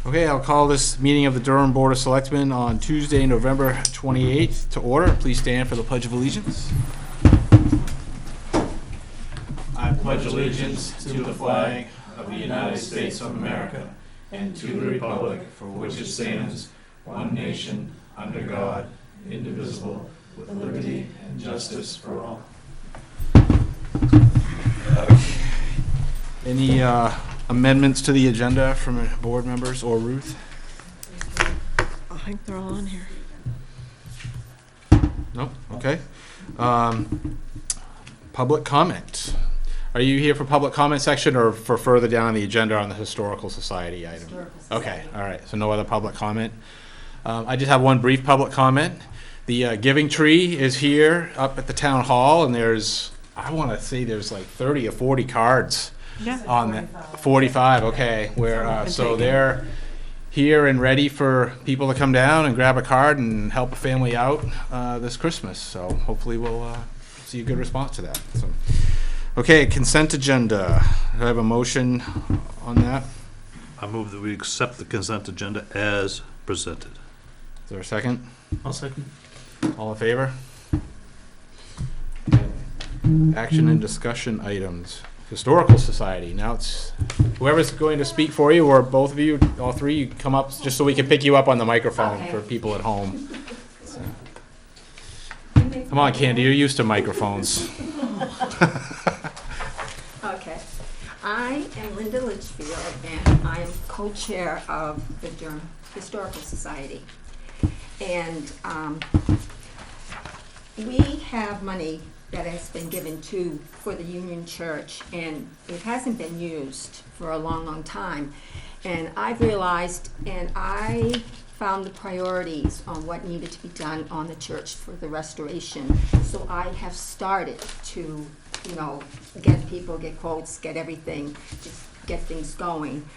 Okay, I'll call this meeting of the Durham Board of Selectmen on Tuesday, November 28th to order. Please stand for the Pledge of Allegiance. I pledge allegiance to the flag of the United States of America and to the republic for which it stands, one nation, under God, indivisible, with liberty and justice for all. Any amendments to the agenda from board members or Ruth? I think they're all on here. Nope. Okay. Public comment. Are you here for public comment section or for further down on the agenda on the Historical Society item? Okay. All right. So no other public comment. I just have one brief public comment. The Giving Tree is here up at the town hall, and there's, I want to say there's like 30 or 40 cards on that. 45. Okay. Where so they're here and ready for people to come down and grab a card and help a family out this Christmas. So hopefully we'll see a good response to that. So, okay, consent agenda. Do I have a motion on that? I move that we accept the consent agenda as presented. Is there a second? I'll second. All in favor? Action and discussion items. Historical Society. Now it's whoever's going to speak for you, or both of you, all three, you come up just so we can pick you up on the microphone for people at home. So. Come on, Candy, you're used to microphones. Okay. I am Linda Litchfield, and I'm co-chair of the Durham Historical Society. And we have money that has been given for the Union Church, and it hasn't been used for a long, long time. And I've realized, and I found the priorities on what needed to be done on the church for the restoration. So I have started to, get quotes, get everything, just get things going.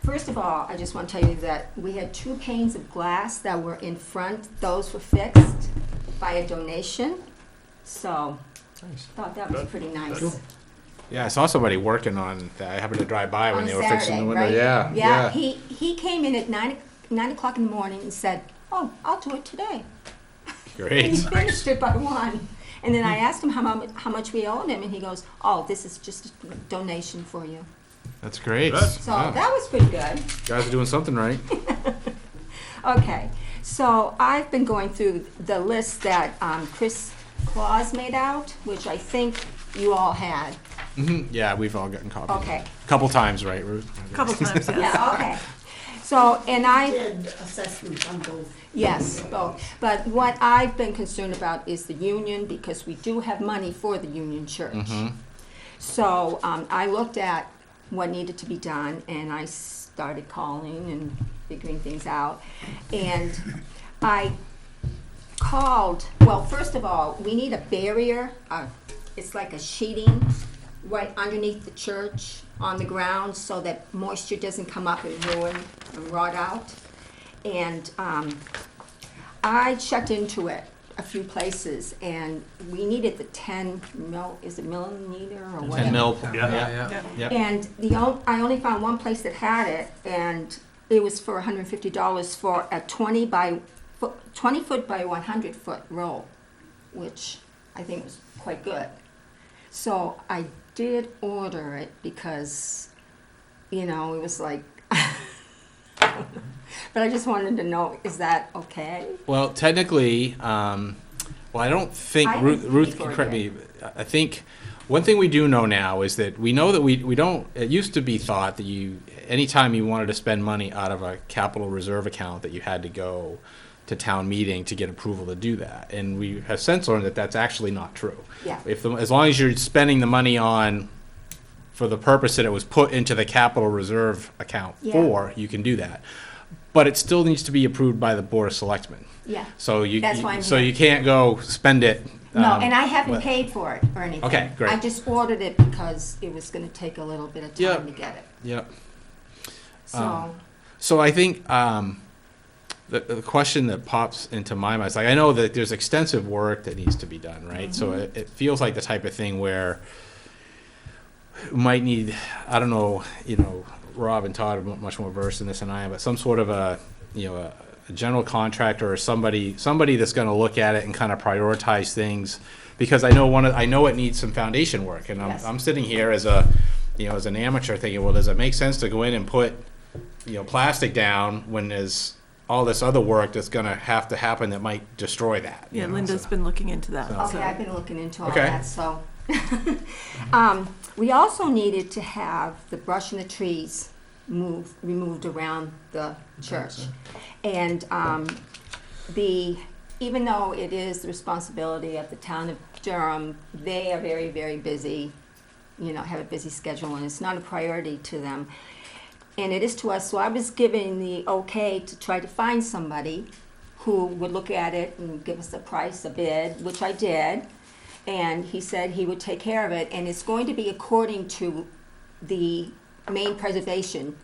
First of all, I just want to tell you that we had 2 panes of glass that were in front. Those were fixed by a donation. So Nice. I thought that was pretty nice. Cool. Yeah, I saw somebody working on that. I happened to drive by when On they a were fixing the window. Saturday, right? Yeah. He came in at 9 o'clock in the morning and said, "Oh, I'll do it today." And Great. he finished it by 1. And then I asked him how much we owed him, and he goes, "Oh, this is just a donation for you." That's great. Good. So Wow. that was pretty good. You guys are doing something right. Okay, so I've been going through the list that Chris Claus made out, which I think you all had. Yeah, we've all gotten copies. Okay. A couple times, right, Ruth? A couple times, yes. Yeah, okay. So, and I, Did assessments on both. yes, both. But what I've been concerned about is the union, because we do have money for the Union Church. So I looked at what needed to be done, and I started calling and figuring things out. And I called, well, first of all, we need a barrier. It's like a sheeting right underneath the church on the ground so that moisture doesn't come up and ruin and rot out. And I checked into it a few places, and we needed the 10 millimeter or whatever. 10 mil. Yeah. Yep. And I only found one place that had it, and it was for $150 for a 20 foot by 100 foot roll, which I think was quite good. So I did order it because, it was like, but I just wanted to know, is that okay? Well, technically, I don't think, I Ruth think can we correct me, I think one thing we do know now is that we know that we don't, it used to be thought that anytime you wanted to spend money out of a capital reserve account, that you had to go to town meeting to get approval to do that. And we have since learned that that's actually not true. Yeah. As long as you're spending the money for the purpose that it was put into the capital reserve account Yeah. for, you can do that. But it still needs to be approved by the Board of Selectmen. Yeah. So That's why I'm so here. you can't go spend it. No, and I haven't well- paid for it or anything. Okay, great. I just ordered it because it was gonna take a little bit of Yeah. time to get it. Yep. So, So I think the question that pops into my mind is, like, I know that there's extensive work that needs to be done, right? So it feels like the type of thing where we might need, I don't know, Rob and Todd are much more versed in this than I am, but some sort of a general contractor or somebody that's gonna look at it and kind of prioritize things, because I know it needs some foundation work, and Yes. I'm sitting here as an amateur thinking, well, does it make sense to go in and put, plastic down when there's all this other work that's gonna have to happen that might destroy that? Yeah, Linda's been looking into that. So- Okay, I've been looking into all Okay. that, so. We also needed to have the brush and the trees removed around the church. And even though it is the responsibility of the town of Durham, they are very, very busy, have a busy schedule, and it's not a priority to them. And it is to us, so I was given the okay to try to find somebody who would look at it and give us a price, a bid, which I did. And he said he would take care of it, and it's going to be according to the Maine Preservation,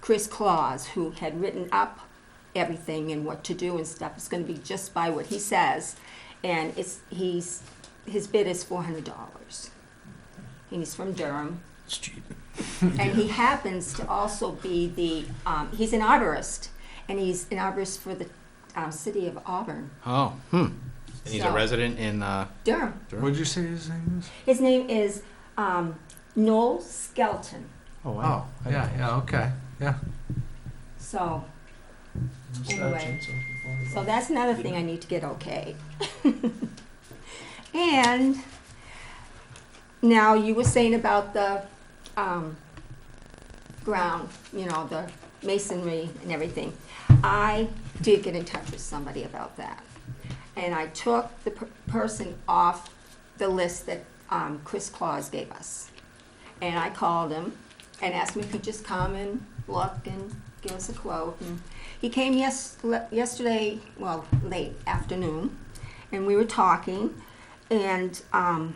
Chris Claus, who had written up everything and what to do and stuff. It's going to be just by what he says, and his bid is $400, and he's from Durham. It's cheap. And he happens to also be he's an arborist, and he's an arborist for the city of Auburn, Oh, And he's a So- resident in, Durham. What'd you say his name is? His name is Noel Skelton. Oh, yeah, okay, yeah. So, anyway, so that's another thing I need to get okay. And now you were saying about the ground, the masonry and everything. I did get in touch with somebody about that. And I took the person off the list that Chris Claus gave us. And I called him and asked him if he'd just come and look and give us a quote. And he came yesterday, well, late afternoon, and we were talking, and I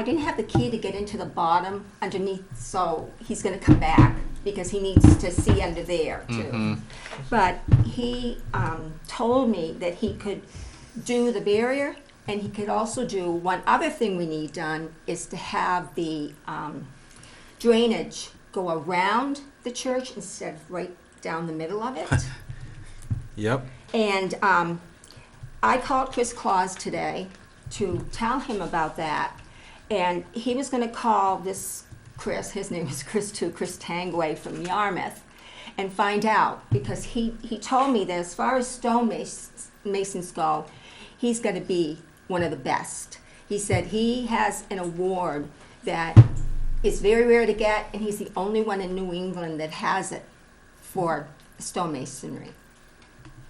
didn't have the key to get into the bottom underneath, so he's gonna come back because he needs to see under there too. But he told me that he could do the barrier, and he could also do, one other thing we need done is to have the drainage go around the church instead of right down the middle of it. yep. And I called Chris Claus today to tell him about that. And he was going to call this Chris, his name is Chris too, Chris Tangway from Yarmouth, and find out. Because he told me that as far as stone masons go, he's going to be one of the best. He said he has an award that is very rare to get, and he's the only one in New England that has it for stonemasonry.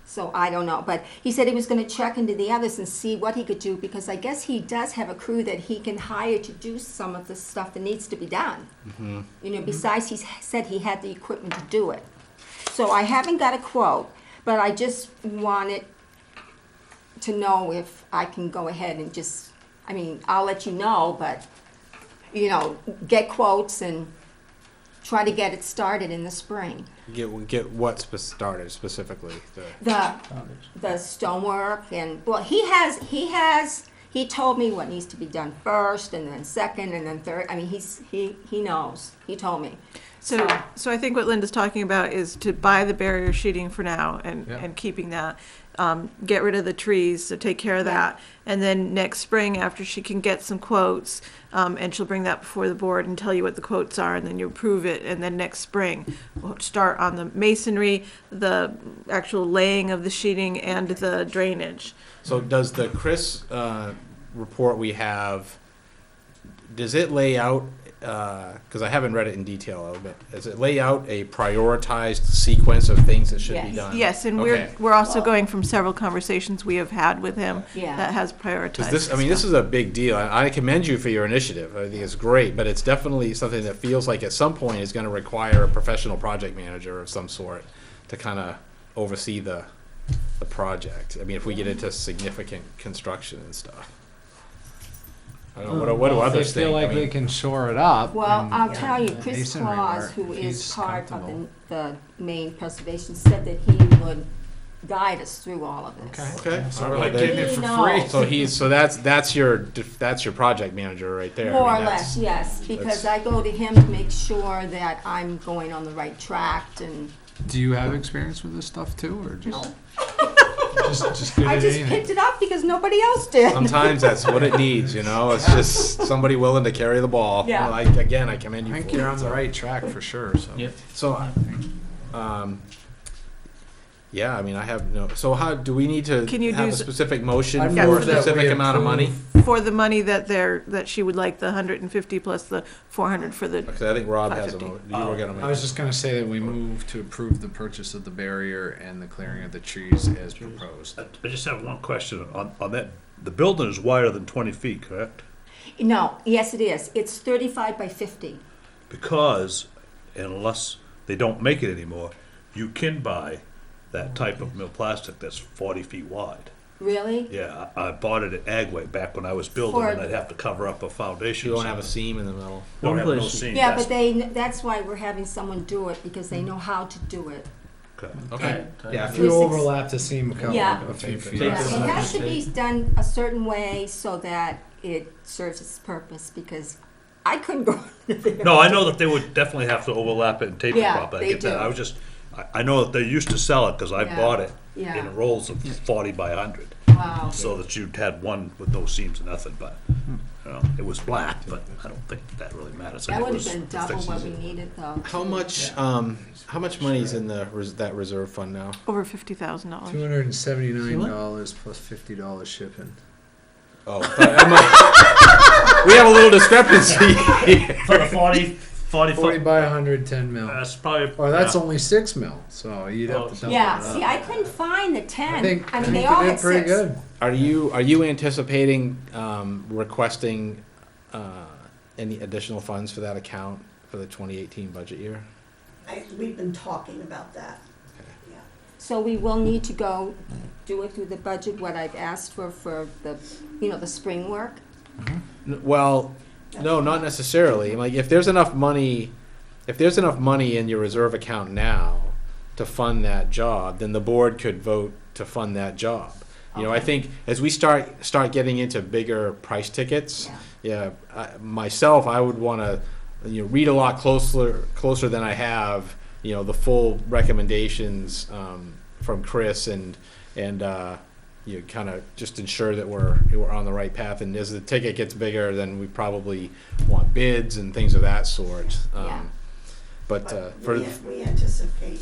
So I don't know, but he said he was going to check into the others and see what he could do, because I guess he does have a crew that he can hire to do some of the stuff that needs to be done. Besides he said he had the equipment to do it. So I haven't got a quote, but I just wanted to know if I can go ahead and just, I'll let you know, but, get quotes and try to get it started in the spring. Get what started specifically? The stonework and, well, he told me what needs to be done first and then second and then third. He knows. He told me. So I think what Linda's talking about is to buy the barrier sheeting for now and keeping that. Get rid of the trees, so take care of that. And then next spring, after she can get some quotes, and she'll bring that before the board and tell you what the quotes are, and then you approve it. And then next spring, we'll start on the masonry, the actual laying of the sheeting, and the drainage. So does the Chris report we have, does it lay out, because I haven't read it in detail a little bit, does it lay out a prioritized sequence of things that should be Yes. done? Yes, and Okay. we're also going from several conversations we have had with him Yeah. that has 'Cause prioritized. this is a big deal. I commend you for your initiative. I think it's great, but it's definitely something that feels like at some point is going to require a professional project manager of some sort to kind of oversee the project. If we get into significant construction and stuff. I don't know, what do others If they think? feel like they can shore it up. Well, and- I'll tell you, and Chris masonry Claus, work, who is he's part of comfortable. the Maine Preservation, said that he would guide us through all of this. Okay. So All we're right. getting it for No. free. So that's your project manager right there. I More mean, or that's- less, yes, because that's- I go to him to make sure that I'm going on the right track and, Do you have experience with this stuff too, or just no. just good I at just anything? picked it up because nobody else did. Sometimes that's what it needs, you know. It's just somebody willing to carry the ball. Yeah. Well, I commend I you. think for you're it, on the so. right track for sure. So. So, yeah, I mean, I have no. So, how do we need to Can you have do a s- specific motion I for move a that specific we amount of money? For the money that she would like, the 150 plus the 400 for the, Because I think Rob has a. 550. You were gonna make. I was just gonna say that we move to approve the purchase of the barrier and the clearing of the trees as proposed. I just have one question on that. The building is wider than 20 feet, correct? No, yes, it is. It's 35 by 50. Because unless they don't make it anymore, you can buy that type of mill plastic that's 40 feet wide. Really? Yeah, I bought it at Agway back when I was building, For- and I'd have to cover up a foundation. You don't have a seam in the middle. Don't have no seam. Yeah, That's- but that's why we're having someone do it, because they know how to do it. Okay. Okay. Yeah. If you overlap the seam Yeah. a few feet. Yeah, it has to be done a certain way so that it serves its purpose, because I couldn't go in there. No, I know that they would definitely have to overlap it and tape it Yeah, properly. I they get that. do. I was just, I know that they used to sell it, because I Yeah. bought it Yeah. in rolls of 40 by 100. Wow. So that you had one with no seams or nothing, but, you know, it was black, but I don't think that really matters. That It would was have been double fixed. what we needed, though. How much money's in that reserve fund now? over $50,000. $279 plus $50 shipping. Oh, we have a little discrepancy. For the 40 40 foot, by 100, 10 mil. that's probably. Or that's yeah. only 6 mil, so you'd have to double Yeah, it see, up. I couldn't find the 10. I think I mean, we they all did had pretty 6. good. Are you anticipating requesting any additional funds for that account for the 2018 budget year? We've been talking about that. Yeah. So we will need to go do it through the budget, what I've asked for the, the spring work. Well, no, not necessarily. Like, if there's enough money in your reserve account now to fund that job, then the board could vote to fund that job. You know, I think as we start getting into bigger price tickets, myself, I would want to, read a lot closer than I have, the full recommendations from Chris and you kind of just ensure that we're on the right path. And as the ticket gets bigger, then we probably want bids and things of that sort. Yeah. But for We anticipate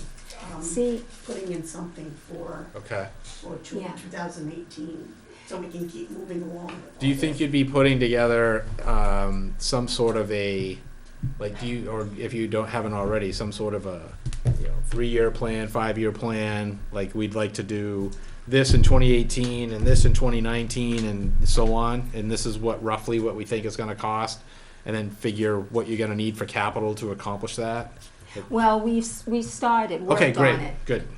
See, putting in something for okay. Yeah. 2018, so we can keep moving along. with Do you all think this. you'd be putting together some sort of a, like, or if you haven't already, some sort of a 3-year plan, 5-year plan, like we'd like to do this in 2018 and this in 2019 and so on, and this is roughly what we think it's going to cost, and then figure what you're going to need for capital to accomplish that? well, we started, worked Okay, great, on it. good.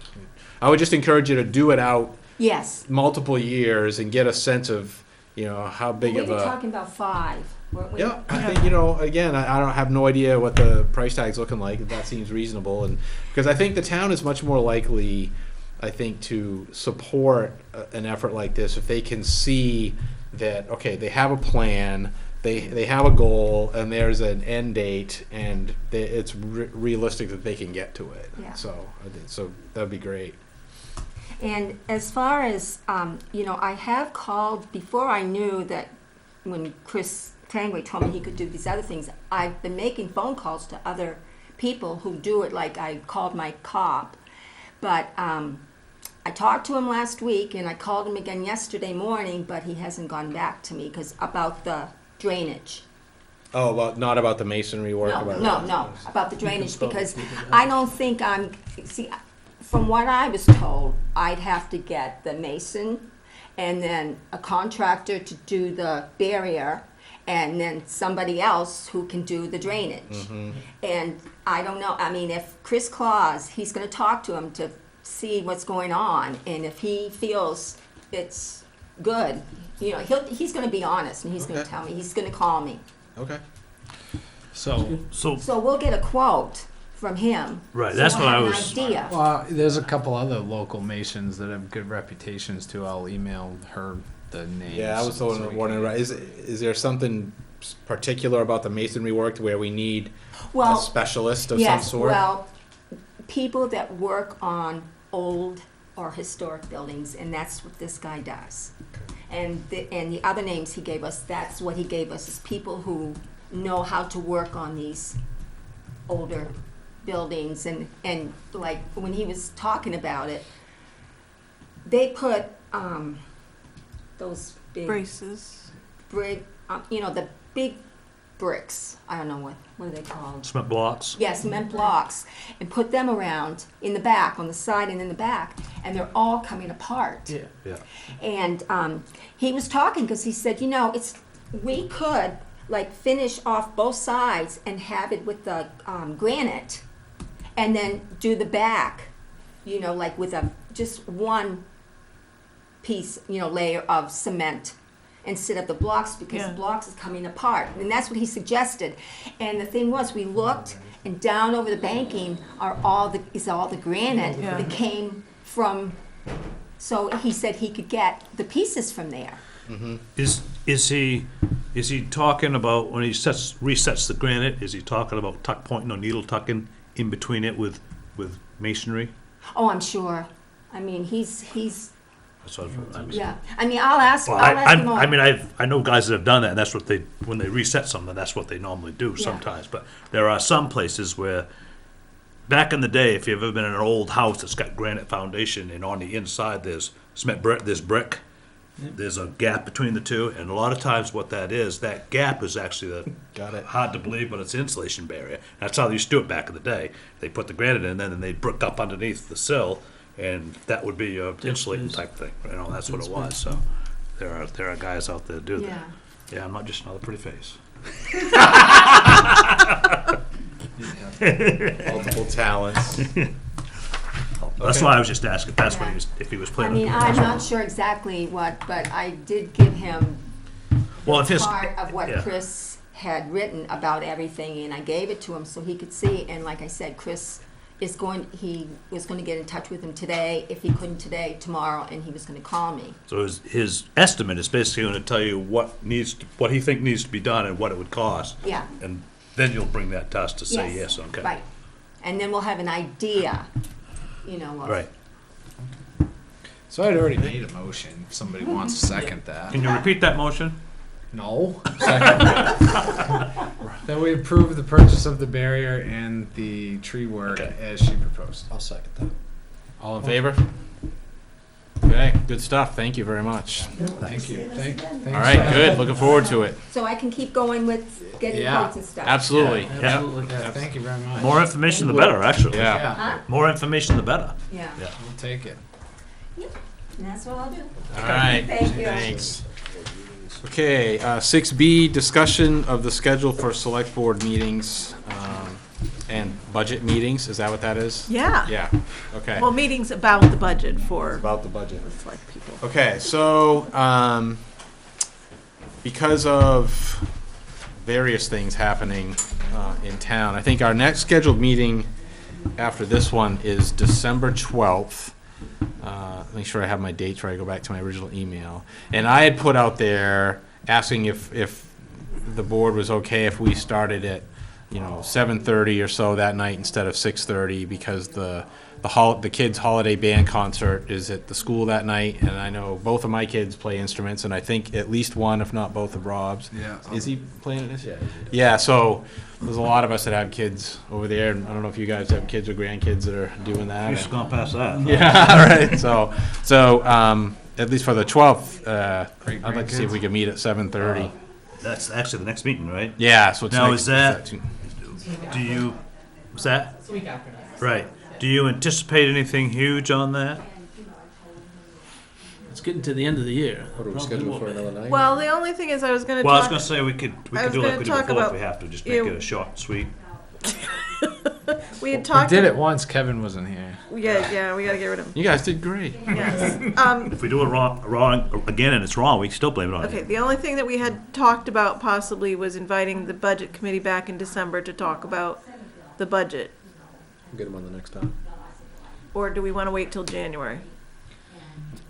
I would just encourage you to do it out Yes. multiple years and get a sense of, how big We of were a. talking about 5, weren't we? Yeah, I think, again, I don't have no idea what the price tag's looking like, if that seems reasonable, and, because I think the town is much more likely, I think, to support an effort like this if they can see that, okay, they have a plan, they have a goal, and there's an end date, and it's realistic that they can get to it. Yeah. So that'd be great. And as far as, I have called, before I knew that when Chris Tangway told me he could do these other things, I've been making phone calls to other people who do it, like I called my cop. But I talked to him last week, and I called him again yesterday morning, but he hasn't gone back to me about the drainage. Oh, well, not about the masonry work? No, about the drainage, because I don't think from what I was told, I'd have to get the mason and then a contractor to do the barrier and then somebody else who can do the drainage. Mm-hmm. And I don't know, I mean, if Chris Claus, he's gonna talk to him to see what's going on, and if he feels it's good, he's gonna be honest, and he's gonna Okay. tell me, he's gonna call me. Okay. So, So we'll get a quote from him. Right, So that's we'll what I have an was- idea. Well, there's a couple other local masons that have good reputations too. I'll email her the names. Yeah, I was so we can- wondering, is there something particular about the masonry work to where we need a Well, specialist of some yes, sort? well, people that work on old or historic buildings, and that's what this guy does. And the other names he gave us, that's what he gave us, is people who know how to work on these older buildings. And like, when he was talking about it, they put, those big Braces. brick, the big bricks, I don't know what are they called? Cement blocks. Yes, cement blocks, and put them around in the back, on the side and in the back, and they're all coming apart. Yeah. And he was talking, because he said, we could like finish off both sides and have it with the granite, and then do the back, like with just one piece, layer of cement instead of the blocks, because Yeah. the blocks is coming apart. And that's what he suggested. And the thing was, we looked, and down over the banking is all the granite Yeah. that came from, so he said he could get the pieces from there. Is he talking about when he resets the granite? Is he talking about tuck pointing or needle tucking in between it with masonry? Oh, I'm sure. I mean, he's That's what I was. yeah. I mean, I'll ask Well, him. I mean, I know guys that have done that, and that's what when they reset something, that's what they normally do Yeah. sometimes. But there are some places where, back in the day, if you've ever been in an old house that's got granite foundation, and on the inside there's cement brick, there's brick, there's a gap between the two, and a lot of times what that gap is actually Got it. hard to believe, but it's an insulation barrier. That's how they used to do it back in the day. They put the granite in, and then they'd brick up underneath the sill, and that would be a insulating type thing. That's what it was. So there are guys out there that do Yeah. that. Yeah, I'm not just another pretty face. Multiple talents. That's why I was just asking if that's what if he was I planning. mean, I'm not sure exactly what, but I did give him Well, if his part of what yeah. Chris had written about everything, and I gave it to him so he could see. And like I said, Chris he was going to get in touch with him today. If he couldn't today, tomorrow, and he was going to call me. So his estimate is basically going to tell you what he think needs to be done and what it would cost, Yeah. and then you'll bring that to us to say yes. Okay. Right. And then we'll have an idea, of. Right. So I'd already made a motion. If somebody wants to second that. Can you repeat that motion? No. Second. That we approve the purchase of the barrier and the tree work Okay. as she proposed. I'll second that. All in favor? Okay, good stuff. Thank you very much. Thank you. Thanks. All right, good. Looking forward to it. So I can keep going with getting Yeah. quotes and stuff. Absolutely. Absolutely. Yeah, thank you very much. More information, the better. Actually. Yeah. Yeah, Huh? More information, the better. Yeah. Yeah. we'll take it. And that's what I'll do. All right. Thank you. Thanks. Okay, 6B, discussion of the schedule for select board meetings and budget meetings. Is that what that is? Yeah. Yeah, okay. Well, meetings about the budget for About the budget. the select people. Okay, so, because of various things happening in town, I think our next scheduled meeting after this one is December 12th. Make sure I have my dates right, I go back to my original email. And I had put out there asking if the board was okay if we started at, 7:30 or so that night instead of 6:30, because the kids' holiday band concert is at the school that night, and I know both of my kids play instruments, and I think at least one, if not both of Rob's. Yeah. Is he playing it this year? Yeah, so there's a lot of us that have kids over there, and I don't know if you guys have kids or grandkids that are doing that. He's gone past that. Yeah, all right, so, at least for the 12th, Great I'd like to see if we could meet at 7:30. That's actually the next meeting, right? Yeah, so it's Now, next- is that- Do you? What's that? It's the week after next. Right. Do you anticipate anything huge on that? It's getting to the end of the year. What are we scheduled for another night? Well, the only thing is I was gonna Well, I was talk, going to say we could I was do like gonna we did talk before if about- we have to, just make you- it a short and sweet. we had We talked. did it once. Kevin wasn't here. Yeah, we gotta get rid of him. You guys did great. Yes. If we do it wrong again and it's wrong, we can still blame it on Okay, you. the only thing that we had talked about possibly was inviting the budget committee back in December to talk about the budget Get them on the next time. Or do we want to wait till January?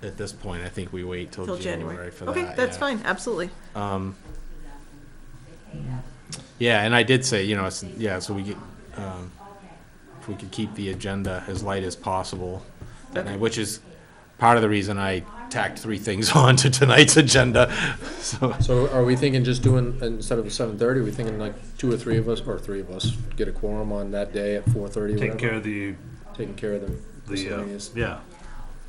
At this point, I think we wait till Till January January. for that. Okay, that's yeah. fine, absolutely. Yeah, and I did say, so we get, if we could keep the agenda as light as possible that night, which is part of the reason I tacked 3 things on to tonight's agenda. So are we thinking just doing, instead of 7:30, are we thinking like 2 or 3 of us, get a quorum on that day at 4:30, Taking whatever? care of the, Taking care of the miscellaneous. yeah.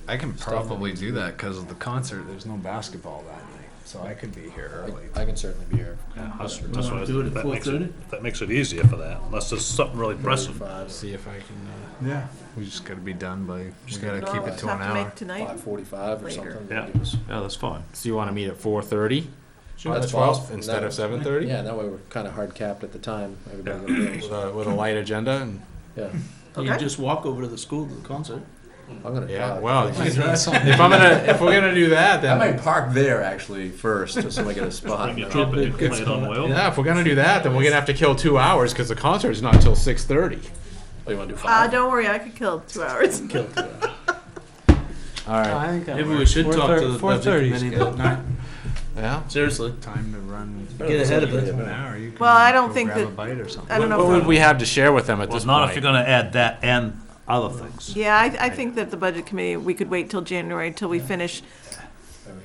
I can probably do that because of the concert. There's no basketball that night, so I could be here early. I can certainly be here. Yeah, that's what Do it at that makes 4:30? that makes it easier for that, unless there's something really pressing. 5, See if I can, Yeah. We just gotta be done by, we gotta No, keep we'll it to an have to hour. make tonight. 5:45 or Later. something. Yeah. Give us- Yeah, that's fine. so you want to meet at 4:30? Sure, On the that's 12th fine. instead of That- 7:30? Yeah, that way we're kind of hard capped at the time. Everybody With goes. with a light agenda and, Yeah, You Okay. just walk over to the school to the concert. I'm gonna yeah, try. well, Might if dress on- we're gonna do that, I then, might park there actually first, just so I get a spot. Bring your trumpet, you can play it on the wheel. yeah, if we're gonna do that, then we're gonna have to kill 2 hours, because the concert's not till 6:30. Oh, you want to do 5? Don't worry, I could kill 2 hours. All right, I think that Maybe we works. should talk to the 4:30 budget is committee good. that yeah. Seriously. Time to run. Get ahead of it. An hour. You can Well, I don't go think grab that- a bite or something. I don't know What if would I'm- we have to share with them at Well, this not point? if you're gonna add that and other things. Yeah, I think that the budget committee, we could wait till January till we finish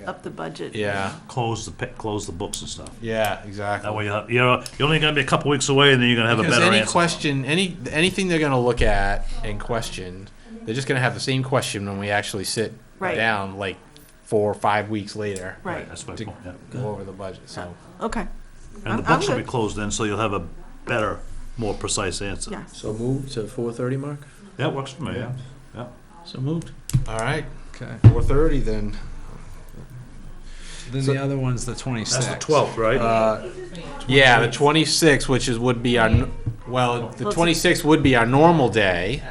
up the budget. Yeah, Close the books and stuff. yeah, exactly. That way you're only gonna be a couple weeks away, and then you're gonna have Because a better any answer. question, anything they're gonna look at and question, they're just gonna have the same question when we actually sit Right. down, like 4 or 5 weeks later, Right, That's my to point, yeah. go over the budget, so. okay, And the I'm books will be good. closed then, so you'll have a better, more precise answer. yes. So move to 4:30, Mark? That works for me, yeah. Yeah. So moved. All right, Okay. 4:30 then. Then the other one's the 26th. That's the 12th, right? Yeah, the 26th, which would be our, the Well, it's- 26th would be our normal day,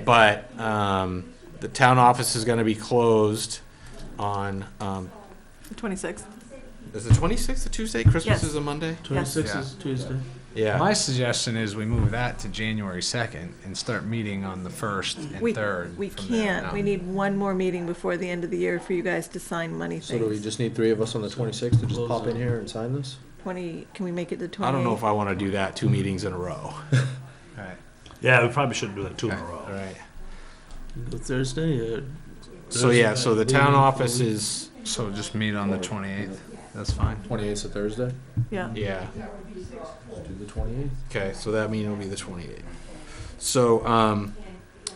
but, the town office is gonna be closed on, 26th. is the 26th a Tuesday? Christmas Yes. is a Monday? 26 Yeah. is Tuesday. Yeah. My suggestion is we move that to January 2nd and start meeting on the 1st and We, 3rd. we from there can't, on we out. need one more meeting before the end of the year for you guys to sign money So do we things. just need 3 of us on the 26th to just Close pop in it. here and sign this? 20, can we make it the 28th? I don't know if I wanna do that 2 meetings in a row. Right. Yeah, we probably shouldn't do that 2 in a row. All right. Go Thursday or So, yeah, so the town office is, So just meet on the 28th. That's fine. 28th is Thursday? Yeah, yeah, Let's do the 28th. okay, so that means it'll be the 28th. So,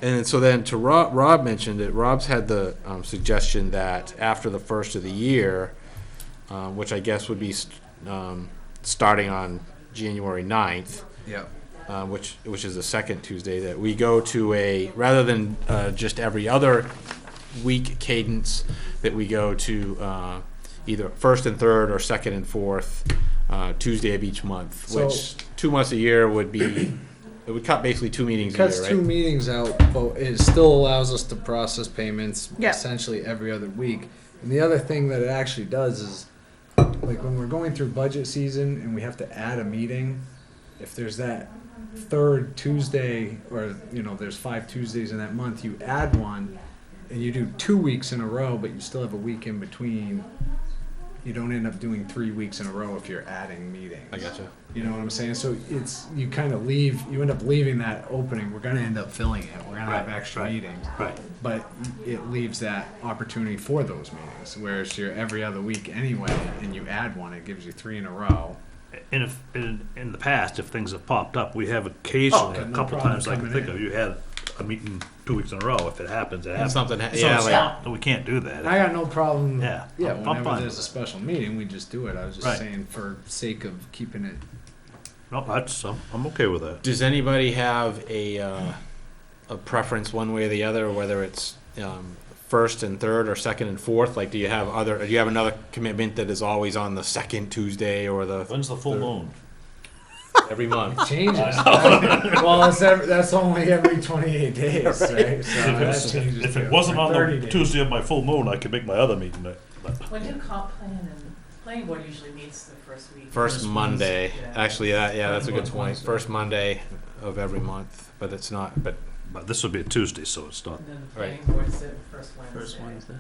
and so then to Rob mentioned it, Rob's had the, suggestion that after the first of the year, which I guess would be, starting on January 9th, Yep. which is the second Tuesday, that we go to a, rather than, just every other week cadence, that we go to, either first and third or second and fourth, Tuesday of each month, So- which 2 months a year would be, it would cut basically 2 meetings a Cuts year, 2 right? meetings out, but it still allows us to process payments Yeah. essentially every other week. And the other thing that it actually does is, like when we're going through budget season and we have to add a meeting, if there's that 3rd Tuesday, or there's 5 Tuesdays in that month, you add one, and you do 2 weeks in a row, but you still have a week in between. You don't end up doing 3 weeks in a row if you're adding meetings. I gotcha. You know what I'm saying? So it's, you kind of you end up leaving that opening. We're going to end up filling it. We're going to have Right, extra right. meetings. Right. But it leaves that opportunity for those meetings. Whereas you're every other week anyway, and you add one, it gives you 3 in a row. And if, in the past, if things have popped up, we have occasionally, Oh, a no couple problem times I can coming think in. of, you had a meeting 2 weeks in a row. If it happens, it happens. Something, So yeah, it's like, not that we can't do that. I got no problem. Yeah, Yeah, I'm whenever fine there's with a it. special meeting, we just do it. I was just Right. saying for sake of keeping it. No, I'm okay with that. does anybody have a preference one way or the other, whether it's, first and third or second and fourth? Like, do you have another commitment that is always on the second Tuesday or the, When's the full moon? every month? Changes. Well, that's only every 28 days, right? So that changes If to it wasn't on 30 the days. Tuesday of my full moon, I could make my other meeting. When do comp plan Planning board usually meets the first week. First Monday, Yeah. actually, yeah, that's a good First point, Wednesday. first Monday of every month, but it's not, but, But this would be a Tuesday, so it's not. And then the Right. planning board sit first Wednesday. First Wednesday.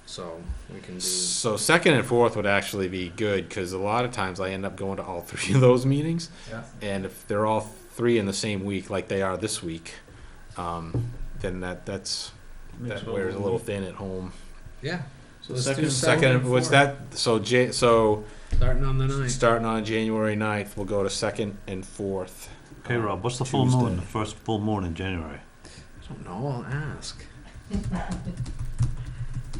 So we can do. so second and fourth would actually be good, cause a lot of times I end up going to all three of those meetings. Yeah. And if they're all three in the same week, like they are this week, then that's, Makes that well wears a one little week. thin at home. Yeah. So Let's do second, Second, what's that, so so Starting on the 9th. starting on January 9th, we'll go to second and fourth. Okay, Rob, what's the full moon, Tuesday. the first full moon in January? I don't know. I'll ask.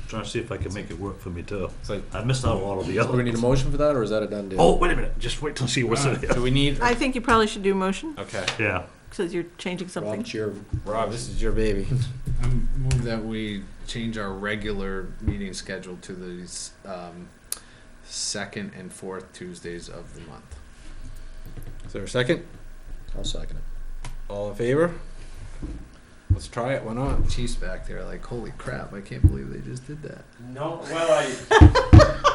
Trying to see if I can make it work for me too. It's like, I missed out on all of the We're gonna need a others. motion for that, or is that a done deal? Oh, wait a minute, just wait till see what's in do here. we need, I think you probably should do a motion, okay, Yeah, because you're changing something. Rob, cheer. Rob, this is your baby. I move that we change our regular meeting schedule to the second and fourth Tuesdays of the month. Is there a second? I'll second it. All in favor? Let's try it, why not? Chiefs back there like, holy crap! I can't believe they just did that. No, well,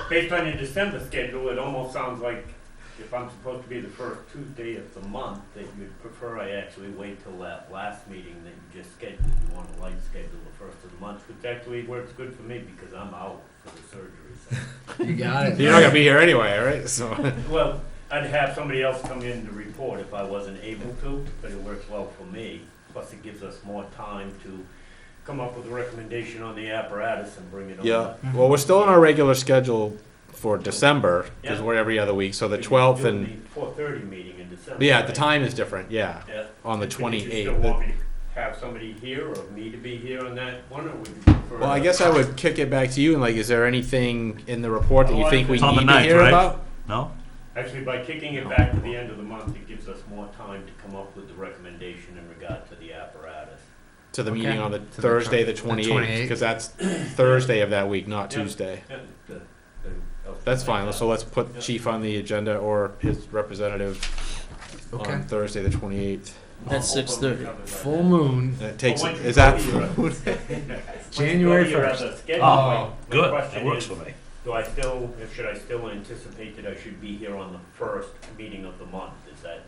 based on your December schedule, it almost sounds like if I'm supposed to be the first Tuesday of the month, that you'd prefer I actually wait till that last meeting that you just scheduled. You want a light schedule the first of the month, which actually works good for me because I'm out for the surgery. So. You got it. You're not gonna be here anyway, right? So, Well, I'd have somebody else come in to report if I wasn't able to, but it works well for me. Plus, it gives us more time to come up with a recommendation on the apparatus and bring it on. yeah, well, we're still on our regular schedule for December, because Yeah. we're every other week, so the We can 12th do and, the 4:30 meeting in December. yeah, the right? time is different, yeah, Yeah. on the Did you still 28th. want me to have somebody here or me to be here on that one, or would you prefer? Well, I guess I would kick it back to you, and like, is there anything in the report that you Oh, think we It's on the need to 9th, hear right? about? no? Actually, by kicking it back to the end of the month, it gives us more time to come up with the recommendation in regard to the apparatus. To the Okay. meeting on the the Thursday, the the 28th, 28th. because that's Thursday of that week, not Yeah. Tuesday. Yeah, That's fine, so let's put Chief on the agenda or his representative Okay. on Thursday, the 28th. At 6:30. Full moon. And it takes, is that, January January 1st. Oh, The good, question that works is, for me. should I still anticipate that I should be here on the first meeting of the month? Is that,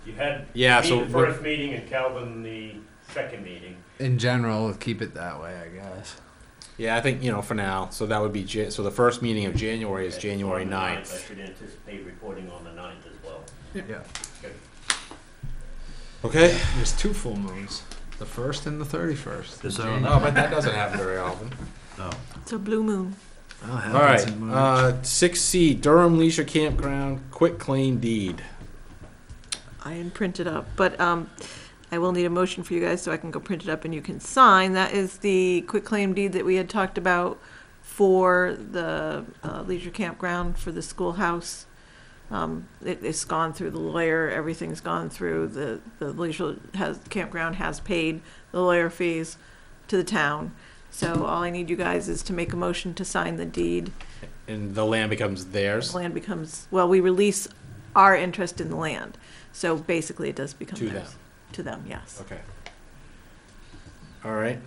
you had yeah, me so, the first meeting and Calvin the second meeting. In general, keep it that way, I guess. yeah, I think, for now, so that would be, so the first meeting of January is Okay, so January on the 9th, 9th. I should anticipate reporting on the 9th as well. Yeah. Okay? There's two full moons. The 1st and the 31st. Is there January. another? No, but that doesn't happen very often. No. It's a blue moon. Well, All happens right, in March. 6C, Durham Leisure Campground Quick Claim Deed. I didn't print it up, but I will need a motion for you guys so I can go print it up and you can sign. That is the quitclaim deed that we had talked about for the leisure campground for the schoolhouse. It's gone through the lawyer, everything's gone through, the leisure campground has paid the lawyer fees to the town. So all I need you guys is to make a motion to sign the deed. And the land becomes theirs The land becomes, well, we release our interest in the land. So basically it does become To theirs. them. To them, yes. Okay. All right.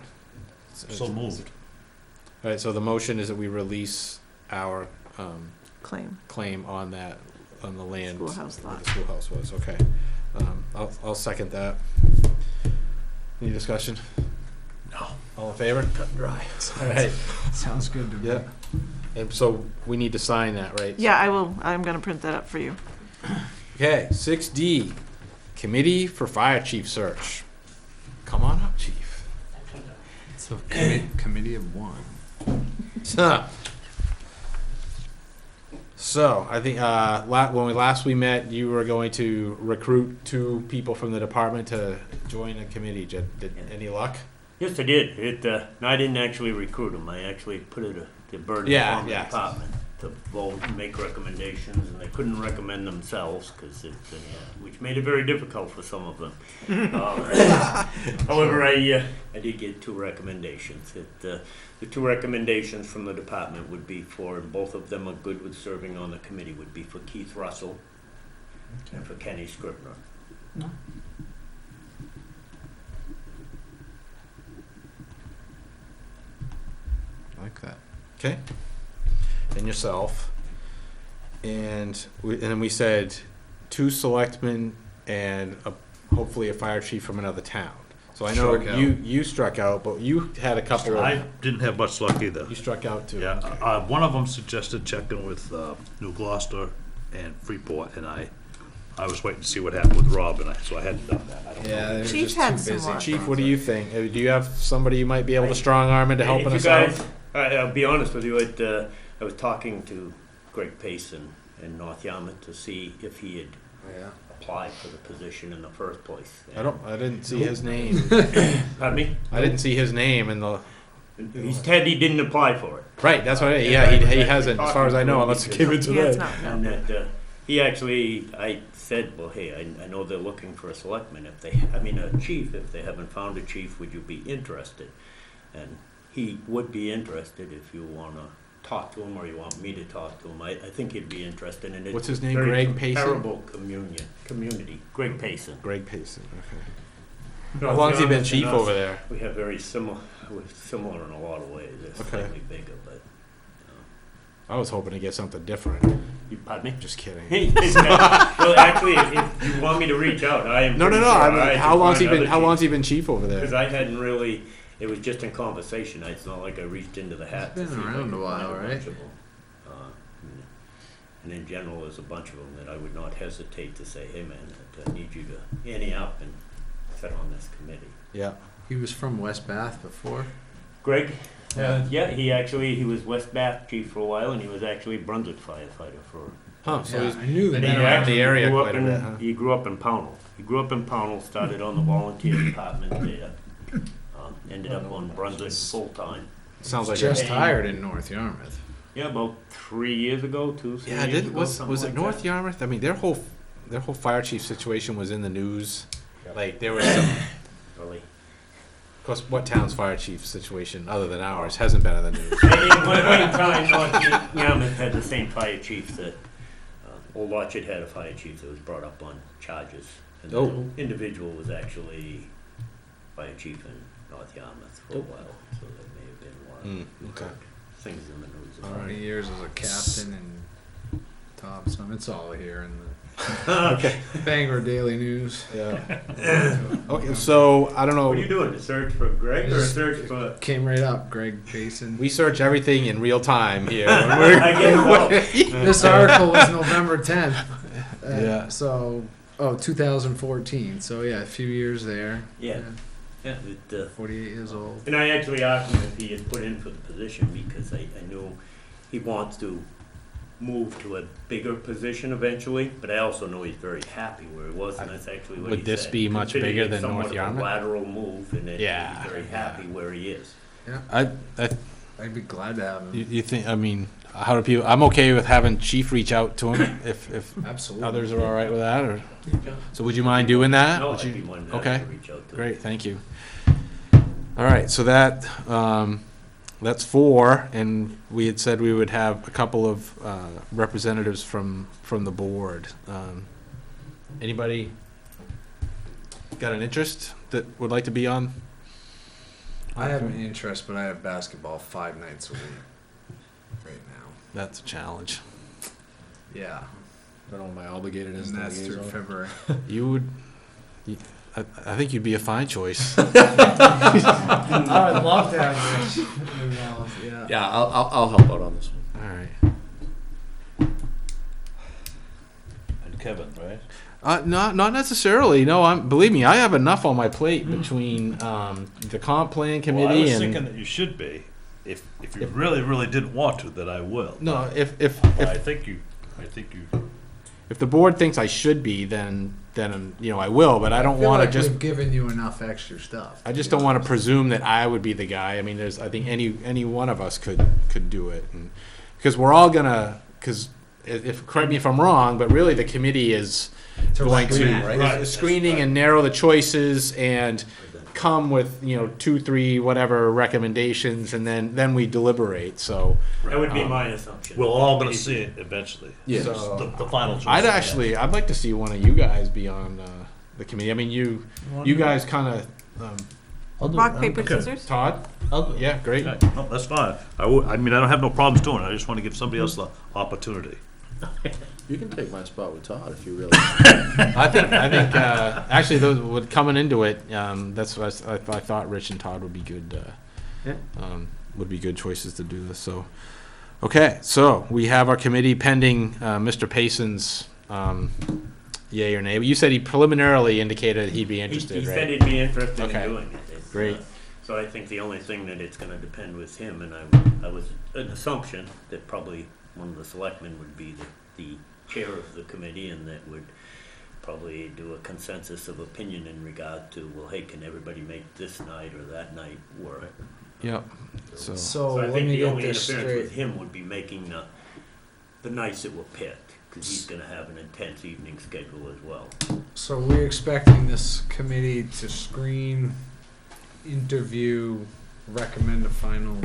So moved. All right, so the motion is that we release our Claim. claim on that, on the land. Schoolhouse where lot. the schoolhouse was, okay. I'll second that. Any discussion? No. All in favor? Cut and dry. All right, Sounds good to me. yeah. And so we need to sign that, right? Yeah, I will, I'm gonna print that up for you. Okay, 6D, Committee for Fire Chief Search. Come on up, Chief. So committee of one. So, I think, when we met, you were going to recruit 2 people from the department to join the committee. Did any luck? Yes, I did. I didn't actually recruit them. I actually put it the burden Yeah, on the yeah. department to vote and make recommendations, and they couldn't recommend themselves because which made it very difficult for some of them. However, I did get 2 recommendations. The 2 recommendations from the department would be for, and both of them are good with serving on the committee, would be for Keith Russell and for Kenny Scribner. I like that. Okay. And yourself. and then we said 2 selectmen and hopefully a fire chief from another town. So I know Struck out. you struck out, but you had a couple I of, didn't have much luck either. you struck out too. Yeah, one of them suggested checking with New Gloucester and Freeport, and I was waiting to see what happened with Rob, so I hadn't done that. I don't know. Yeah, they were Chief just had too some busy. luck. Chief, what do you think? Do you have somebody you might be able to strong arm into helping If us you out? guys, I'll be honest with you, I was talking to Greg Payson in North Yarmouth to see if he had Yeah. applied for the position in the first place. I didn't see his name. Pardon me? I didn't see his name in the, He said he didn't apply for it. right, that's what, Yeah, he I- hasn't, as far as I know, unless he came in Yeah, it's today. not, And no. that, he actually, I said, well, hey, I know they're looking for a selectman, a chief, if they haven't found a chief, would you be interested? And he would be interested if you wanna talk to him, or you want me to talk to him, I think he'd be interested in it. What's his name, Very Greg Payson? Comparable community, Greg Payson. Greg Payson, okay. How long's he been chief over there? We have we're similar in a lot of ways, they're Okay. slightly bigger, but, I was hoping to get something different. you, pardon me? Just kidding. Well, actually, if you want me to reach out, I am. No, pretty I sure mean, I how could long's he find been? other How chiefs. long's he been chief over Because there? I hadn't really, it was just in conversation, it's not like I reached into the hat. He's to been see if I around could a while, find right? bunch of them. And in general, there's a bunch of them that I would not hesitate to say, hey man, I need you to ante up and sit on this committee. Yeah. He was from West Bath before. Greg? Yeah. He was West Bath chief for a while, and he was actually Brunswick firefighter for. Huh, so Yeah, he's I knew that. been around the area grew up quite a in- bit, huh? He grew up in Pownell. He grew up in Pownell, started on the volunteer department there. Ended up on Brunswick full-time. sounds like Just a- hired in North Yarmouth. Yeah, about 3 years ago, 3 yeah. years ago, Was something it like North that. Yarmouth? I mean, their whole fire chief situation was in the news. Like there was some. Really. Of course, what town's fire chief situation other than ours hasn't been in the news? At one point in time, North Yarmouth had the same fire chief that, Old Orchard had a fire chief that was brought up on charges. And Oh. the individual was actually fire chief in North Yarmouth for a while, so that may have been one Mm, okay. things in the news. How many years as a captain and Thompson? It's all here in the Okay. Bangor Daily News. Yeah. Okay, so I don't know. What are you doing, a search for Greg or a Just- search for? Came right up, Greg Payson. We search everything in real time here. I get This article was November 10th. Yeah. So, 2014. So yeah, a few years there. Yeah. Yeah, 48 years old. and I actually asked him if he had put in for the position because I knew he wants to move to a bigger position eventually, but I also know he's very happy where he was, and that's actually what he Would this said. be much Considered bigger it than somewhat North of a Yarmouth? lateral move, and that Yeah. he's very happy where he is. I I'd be glad to have him. you think? I mean, how do people? I'm okay with having chief reach out to him if Absolutely. others are all right with that. Or so, would you mind doing that? No, Would I'd you- be more than okay. happy to reach out to him. Great, thank you. All right, so that's 4, and we had said we would have a couple of representatives from the board. Anybody got an interest that would like to be on? I have an interest, but I have basketball 5 nights a week right now. That's a challenge. Yeah, I don't know, am I obligated as and the that's through liaison? February. You would. I think you'd be a fine choice. I would love to have Rich involved. Yeah. Yeah, I'll help out on this one. All right. And Kevin, right? Not necessarily. No, believe me, I have enough on my plate between the comp plan Well, I committee was and thinking that you should be. If you really, really didn't want to, that I will. no. If But I think you. the board thinks I should be, then I will. But I don't want to like just. we've given you enough extra stuff. I just don't want to presume that I would be the guy. I mean, I think any one of us could do it, and because we're all gonna. Because if correct me if I'm wrong, but really the committee is going screen, to right? screening and narrow the choices and come with 2, 3, whatever recommendations, and then we deliberate. So That would be my assumption. We're all going to see it eventually. Yeah. So- The final choice. I'd like to see one of you guys be on the committee. I mean, you guys kind of I'll do Rock, it. paper, Okay. scissors? Todd. I'll do it. Yeah, great. Okay, no, that's fine. I mean, I don't have no problems doing it. I just want to give somebody else the opportunity. You can take my spot with Todd if you really. I think, actually, those, with coming into it, that's what I thought Rich and Todd would be good, would be good choices to do this, so. Okay, so we have our committee pending, Mr. Payson's, yay or nay. You said he preliminarily indicated he'd be interested, He right? said he'd be interested Okay. in doing it. It's, Great. So I think the only thing that it's gonna depend with him, and I was an assumption that probably one of the selectmen would be the chair of the committee, and that would probably do a consensus of opinion in regard to, well, hey, can everybody make this night or that night work? Yep, so, So I let think me the get only this interference with straight. him would be making the nights that were picked, because he's gonna have an intense evening schedule as well. So we're expecting this committee to screen, interview, recommend a final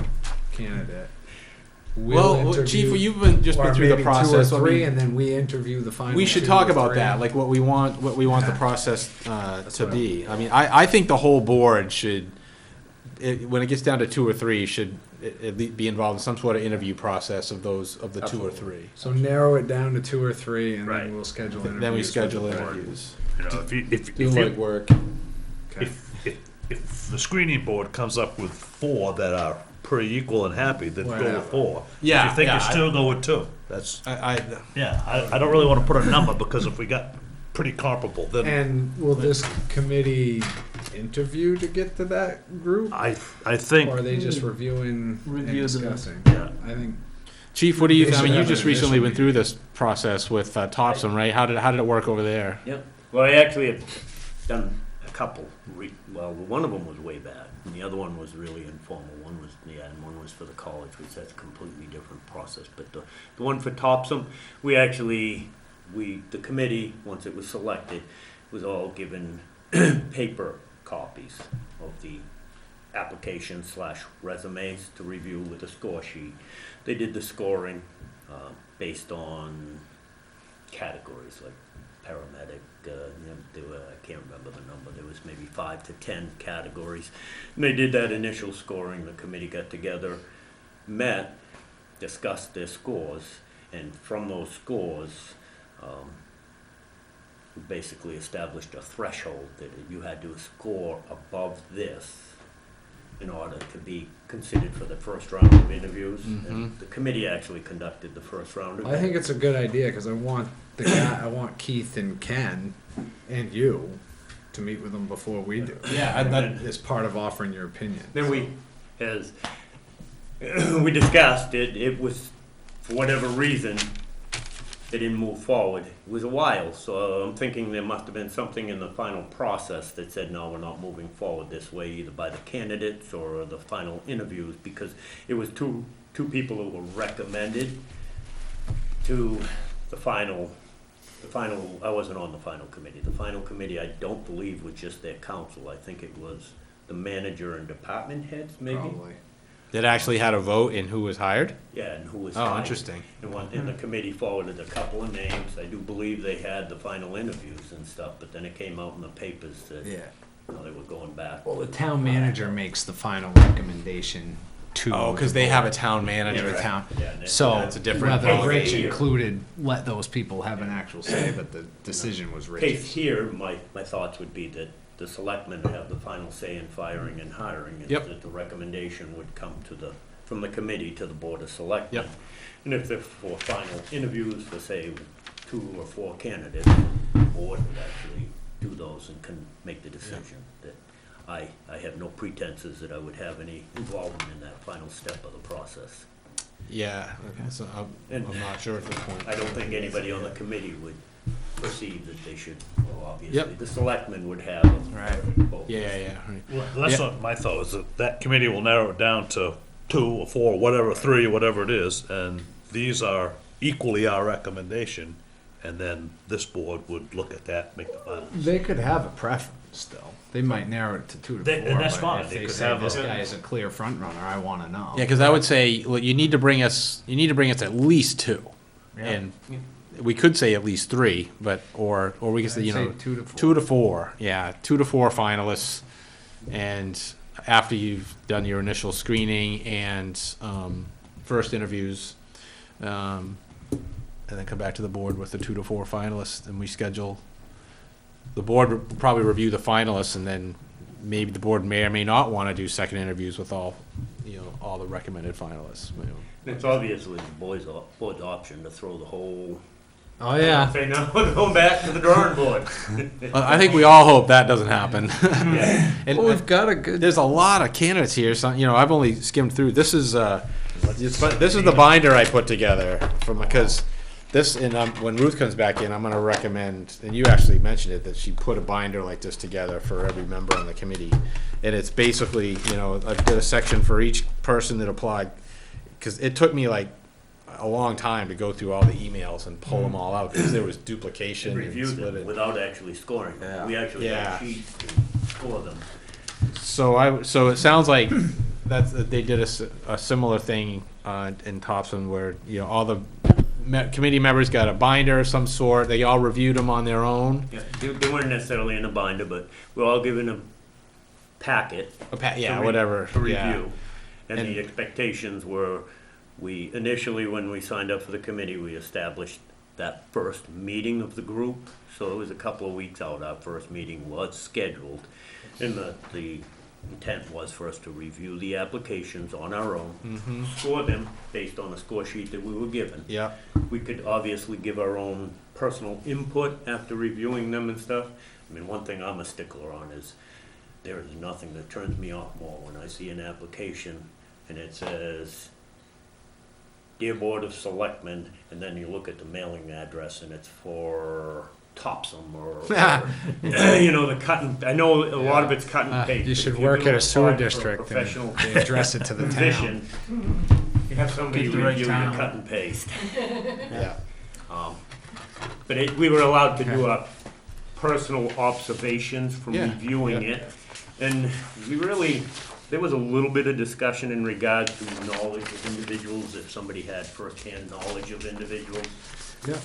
candidate. We'll well, Chief, interview- you've been, just or been through the maybe process. two I or three, mean, and then we interview the final. we should two talk or about three. that, like what we want the Yeah. process, That's to what I- be. I mean, I think the whole board should, when it gets down to 2 or 3, should at least be involved in some sort of interview process of those, of the 2 or 3. So narrow it down to 2 or 3, and Right. then we'll schedule interviews. Then we with schedule the board. interviews. You know, Do like work. Okay. if the screening board comes up with 4 that are pretty equal and happy, then go Whatever. with 4. Yeah, If you think yeah, it's 2, go with 2. That's, I I don't really wanna put a number, because if we got pretty comparable, then And will this committee interview to get to that group? I think, Or are they just reviewing Review and the- discussing? yeah. I think, Chief, what do you, They I should mean, you have just an recently initial went through this process with Thompson, right? How did it work over there? Yep. Well, I actually have done a couple. Well, one of them was way bad, and the other one was really informal. One was, and one was for the college, which that's a completely different process. But the one for Topsom, the committee, once it was selected, was all given paper copies of the applications / resumes to review with a score sheet. They did the scoring based on categories like paramedic, I can't remember the number, there was maybe 5 to 10 categories. And they did that initial scoring, the committee got together, met, discussed their scores, and from those scores, basically established a threshold that you had to score above this in order to be considered for the first round of interviews. And the committee actually conducted the first round of I think it's a good idea, because I want Keith and Ken and you to meet with them before we do. Yeah, As part of offering your opinion. Then as we discussed, it was, for whatever reason, they didn't move forward. It was a while, so I'm thinking there must have been something in the final process that said, no, we're not moving forward this way, either by the candidates or the final interviews, because it was two people who were recommended to the final, I wasn't on the final committee. The final committee, I don't believe, was just their council. I think it was the manager and department heads, maybe. Probably. That actually had a vote in who was hired? Yeah, and who was Oh, hired. interesting. And the committee forwarded a couple of names. I do believe they had the final interviews and stuff, but then it came out in the papers that, Yeah. they were going back. Well, the town manager makes the final recommendation to. Oh, because they have a town manager. the town. Yeah, and So That's a different whether ballgame. Rich included, let those people have an actual say, but the decision was Case Rich's. here, my thoughts would be that the selectmen have the final say in firing and hiring, and Yep. that the recommendation would come from the committee to the board of selectmen. Yep. And if they're for final interviews for, say, 2 or 4 candidates, the board would actually do those and can make the decision. That I have no pretenses that I would have any involvement in that final step of the process. Yeah, so I'm not sure at this point. I don't think anybody on the committee would perceive that they should, well, obviously, Yep. the selectmen would have a vote. Yeah, right. well, that's Yeah. what my thought is, that committee will narrow it down to 2 or 4, whatever, 3, whatever it is, and these are equally our recommendation, and then this board would look at that, make the final. They could have a preference, though. They might narrow it to 2 to 4. And that's but fine. If They they could say have this a- guy is a clear front runner, I want to know. Yeah, because I would say, look, you need to bring us at least 2. Yeah. And we could say at least 3, but, or we could say, I'd you say know, 2 to 4. 2 to 4, yeah, 2 to 4 finalists. And after you've done your initial screening and first interviews, and then come back to the board with the 2 to 4 finalists, and we schedule. The board will probably review the finalists, and then maybe the board may or may not want to do second interviews with all the recommended finalists. It's obviously the board's option to throw the whole, Oh, yeah. say, no, we're going back to the drawing board. I think we all hope that doesn't happen. Yeah. And Well, we've got a good. there's a lot of candidates here. So, I've only skimmed through. This is the binder I put together because this, and when Ruth comes back in, I'm going to recommend, and you actually mentioned it, that she put a binder like this together for every member on the committee. And it's basically, I did a section for each person that applied, because it took me like a long time to go through all the emails and pull them all out, because there was duplication and Reviewed split them it. without actually scoring. Yeah. We actually Yeah. had sheets to score them. So it sounds like that they did a similar thing in Thompson, where all the committee members got a binder of some sort. They all reviewed them on their own. Yeah, they weren't necessarily in a binder, but we're all given a packet. Yeah, to re- whatever. To Yeah. review. And And- the expectations were, initially, when we signed up for the committee, we established that first meeting of the group. So it was a couple of weeks out, our first meeting was scheduled. And the intent was for us to review the applications on our own, score them based on the score sheet that we were given. Yeah. We could obviously give our own personal input after reviewing them and stuff. I mean, one thing I'm a stickler on is there is nothing that turns me off more when I see an application and it says, Dear Board of Selectmen, and then you look at the mailing address and it's for Topsom or the cut and, I know a lot of it's cut and paste. You but should if you're work gonna at a sewer apply for district and professional they address it to the town. position, you have somebody Get the right review your town. cut and paste. Yeah. But we were allowed to do our personal observations from Yeah, reviewing yeah. it. And there was a little bit of discussion in regards to knowledge of individuals, if somebody had firsthand knowledge of individuals. Yeah.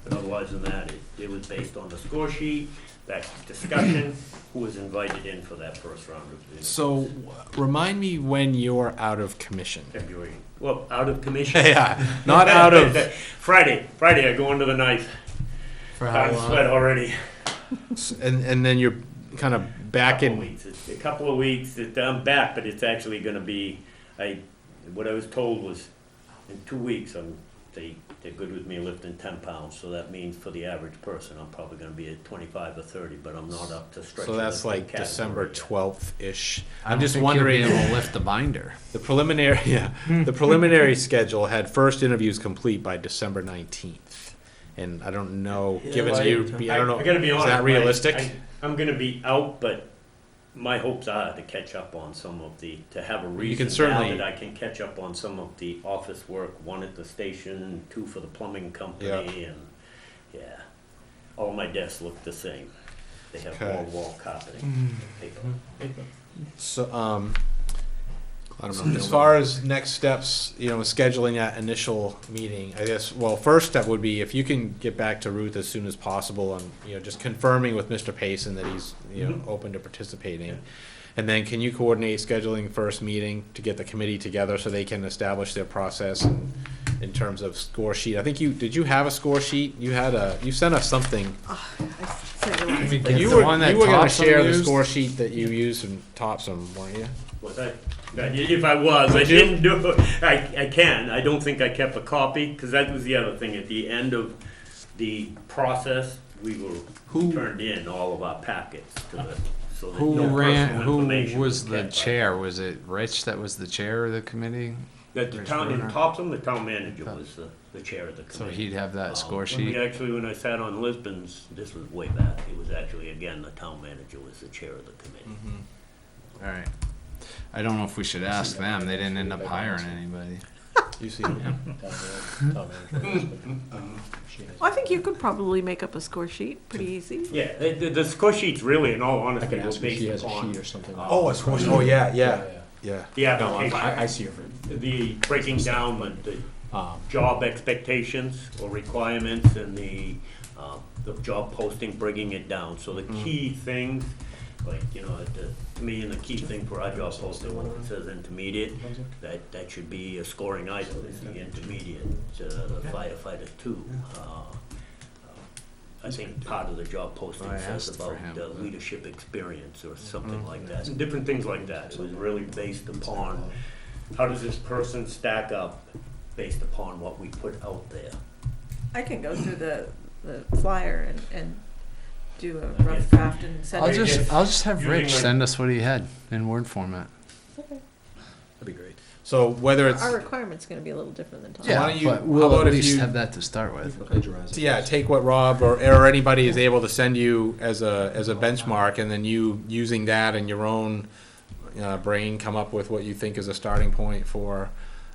But otherwise than that, it was based on the score sheet, that discussion, who was invited in for that first round of interviews. So remind me when you're out of commission. February, well, out of commission. Yeah, not out of. Friday I go under the knife. For I'm sweat already. And then you're kind of back Couple of in. weeks. It's a couple of weeks that I'm back, but it's actually gonna be, what I was told was, in 2 weeks, they're good with me lifting 10 pounds, so that means for the average person, I'm probably gonna be at 25 or 30, but I'm not up to stretching. So that's the like category December yet. 12th-ish. I I'm don't just think you'll wondering. be able to lift the binder. The preliminary schedule had first interviews complete by December 19th. And I don't know, Yeah, given right. I don't know, I gotta be is honest. that realistic? I'm gonna be out, but my hopes are to catch up on some of to have a reason now certainly- that I can catch up on some of the office work, 1 at the station, 2 for the plumbing company, and, yeah. All my desks look the same. They have Okay. wall-to-wall carpeting, paper. So, as far as next steps, scheduling that initial meeting, I guess, well, first step would be if you can get back to Ruth as soon as possible and, just confirming with Mr. Payson that he's, open to participating. And then can you coordinate scheduling first meeting to get the committee together so they can establish their process in terms of score sheet? I think did you have a score sheet? You sent us something. I said it last- You the were, one that you were gonna Thompson share the used? score sheet that you used in Topsom, weren't you? Was I? If I was, I didn't do it. I can. I don't think I kept a copy, because that was the other thing. At the end of the process, we turned in all of our packets to the, so that Who no personal who information was the kept. chair? Was it Rich that was the chair of the committee? That the Rich town, in Berger? Topsom, the town manager was the chair of the So committee. he'd have that score When sheet? I sat on Lisbon's, this was way back, it was actually, again, the town manager was the chair of the committee. All right. I don't know if we should ask them. They didn't end up hiring anybody. You see them? Well, I think you could probably make up a score sheet, pretty easy. Yeah, the score sheets really, in all honesty, were if she based has a upon sheet or something. Oh, a score sheet. Oh, yeah. the application. I see her. The breaking down the Um, job expectations or requirements and the job posting, bringing it down. So the key things like, you know, to me, and the key thing for our job posting, when it says intermediate, that should be a scoring item, is the intermediate, firefighter two. I think part of the job posting I says asked for about him, but- leadership experience or something like that, and different things like that. It was really based upon, how does this person stack up based upon what we put out there? I can go through the flyer and do a rough draft and send I'll it. just have Using Rich like- send us what he had in Word format. That'd be great. So whether it's, Our requirement's gonna be a little different than Tom's. why don't you- but how we'll about at if least you- have that to start with. so yeah, take what Rob or anybody is able to send you as a benchmark, and then you, using that in your own brain, come up with what you think is a starting point for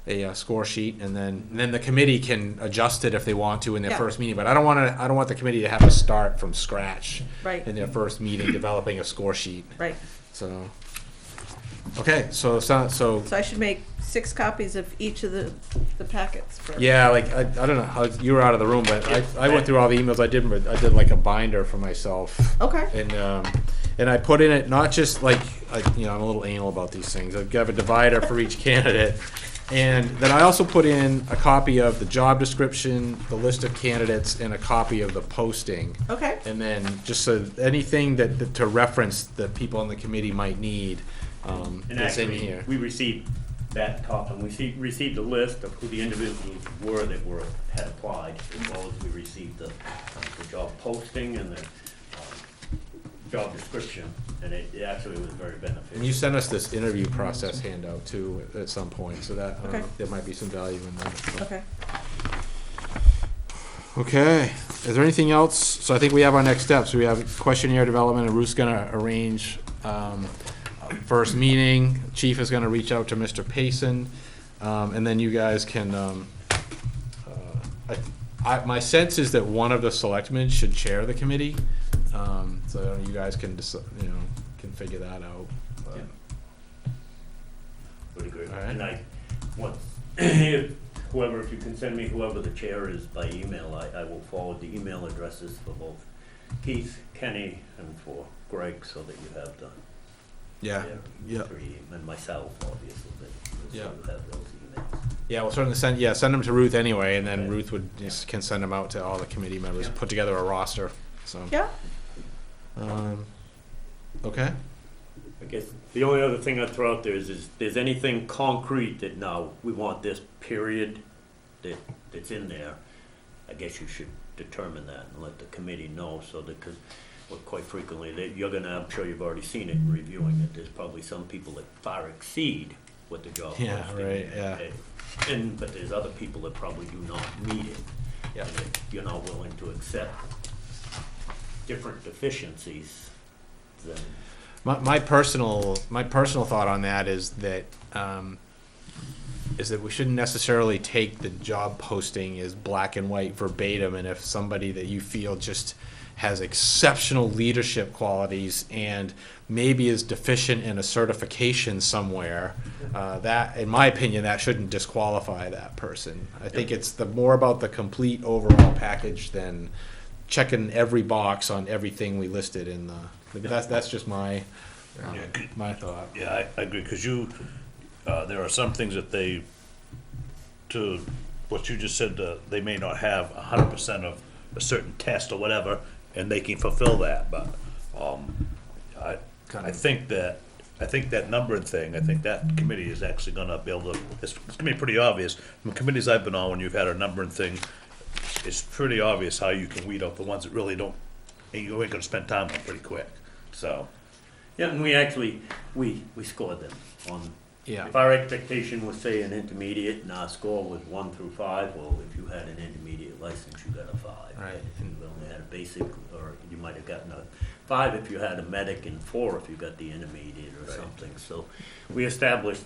a score sheet, and then the committee can adjust it if they want to in their Yeah. first meeting. But I don't want the committee to have to start from scratch Right, in their first meeting developing a score sheet. right. So, okay, so So I should make 6 copies of each of the packets for. yeah, like I don't know how you were out of the room, but I went through all the emails I did, but I did like a binder for myself. Okay, And I put in it not just like I'm a little anal about these things. I have a divider for each candidate, and then I also put in a copy of the job description, the list of candidates, and a copy of the posting. okay, And then just so anything that to reference that people on the committee might need And is in actually, here. we received that top, and we received a list of who the individuals were that had applied, as well as we received the job posting and the job description, and it actually was very beneficial. And you sent us this interview process handout too at some point, so that Okay. there might be some value in that. So. okay. Okay, is there anything else? So I think we have our next steps. We have questionnaire development, and Ruth's gonna arrange, first meeting. Chief is gonna reach out to Mr. Payson, and then you guys can, my sense is that one of the selectmen should chair the committee, so you guys can can figure that out. But- Would agree. All right. And I want, if you can send me whoever the chair is by email, I will forward the email addresses for both Keith, Kenny, and for Greg, so that you have the, Yeah, yeah. three, and myself, obviously, but so Yeah. you have those emails. Yeah, we'll certainly send them to Ruth anyway, and then Okay. Ruth can send them out to all the committee members, put together a roster, so. Yeah, Okay, I guess the only other thing I'd throw out there is there's anything concrete that now we want this period that's in there, I guess you should determine that and let the committee know, so that, because quite frequently, I'm sure you've already seen it in reviewing it, there's probably some people that far exceed what the job posting. Yeah, right, yeah. But there's other people that probably do not meet it. Yeah. And if you're not willing to accept different deficiencies, then my personal thought on that is that we shouldn't necessarily take the job posting as black and white verbatim, and if somebody that you feel just has exceptional leadership qualities and maybe is deficient in a certification somewhere, that, in my opinion, that shouldn't disqualify that person. I think it's more about the complete overall package than checking every box on everything we listed in the, that's just my thought. Yeah, I agree, because there are some things that to what you just said, they may not have 100% of a certain test or whatever, and they can fulfill that, but, I think that numbering thing, I think that committee is actually gonna be able to, it's gonna be pretty obvious. From the committees I've been on, when you've had a numbering thing, it's pretty obvious how you can weed out the ones that really don't, and you ain't gonna spend time on pretty quick, so. yeah, and we actually, we scored them on, Yeah. if our expectation was, say, an intermediate, and our score was 1 through 5, well, if you had an intermediate license, you got a 5. Right. If you only had a basic, or you might have gotten a 5 if you had a medic, and 4 if you got the intermediate or something, so we established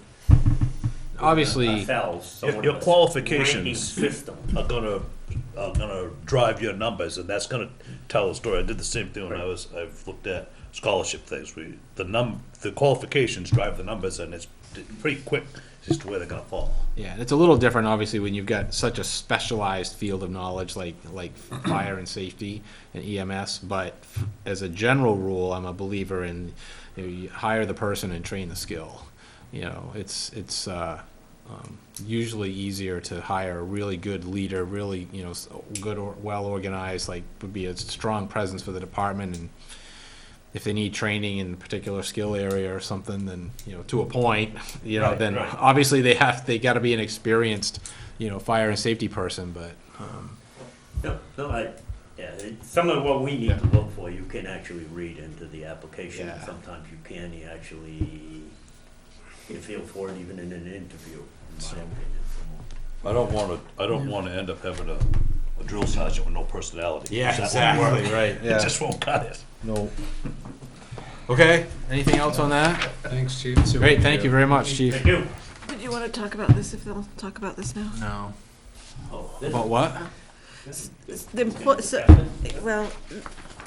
Obviously, ourselves somewhat Your of a qualifications ranking system. are gonna drive your numbers, and that's gonna tell a story. I did the same thing when I've looked at scholarship things. The qualifications drive the numbers, and it's pretty quick as to where they're gonna fall. Yeah, it's a little different, obviously, when you've got such a specialized field of knowledge like fire and safety and EMS. But as a general rule, I'm a believer in, you hire the person and train the skill. It's usually easier to hire a really good leader, really good or well organized, like would be a strong presence for the department, and if they need training in a particular skill area or something, then, to a point, then right. obviously they got to be an experienced, fire and safety person, but, Some of what we need to look for, you can actually read into the application. Yeah. Sometimes you can, you feel for it even in an interview, in my opinion. I don't wanna end up having a drill sergeant with no personality. Yeah, That won't work. exactly, right, It yeah. just won't cut it. No. Okay, anything else on that? Thanks, Chief. Great, thank you very much, Chief. Thank you. Did you want to talk about this, if they'll talk about this now? No. Oh, this- About what?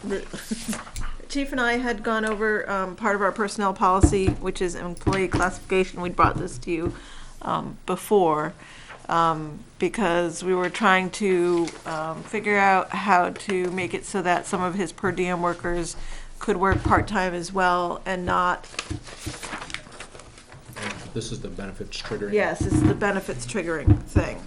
The Chief and I had gone over part of our personnel policy, which is employee classification. We brought this to you before because we were trying to figure out how to make it so that some of his per diem workers could work part-time as well and not. This is the benefits triggering. Yes, it's the benefits triggering thing.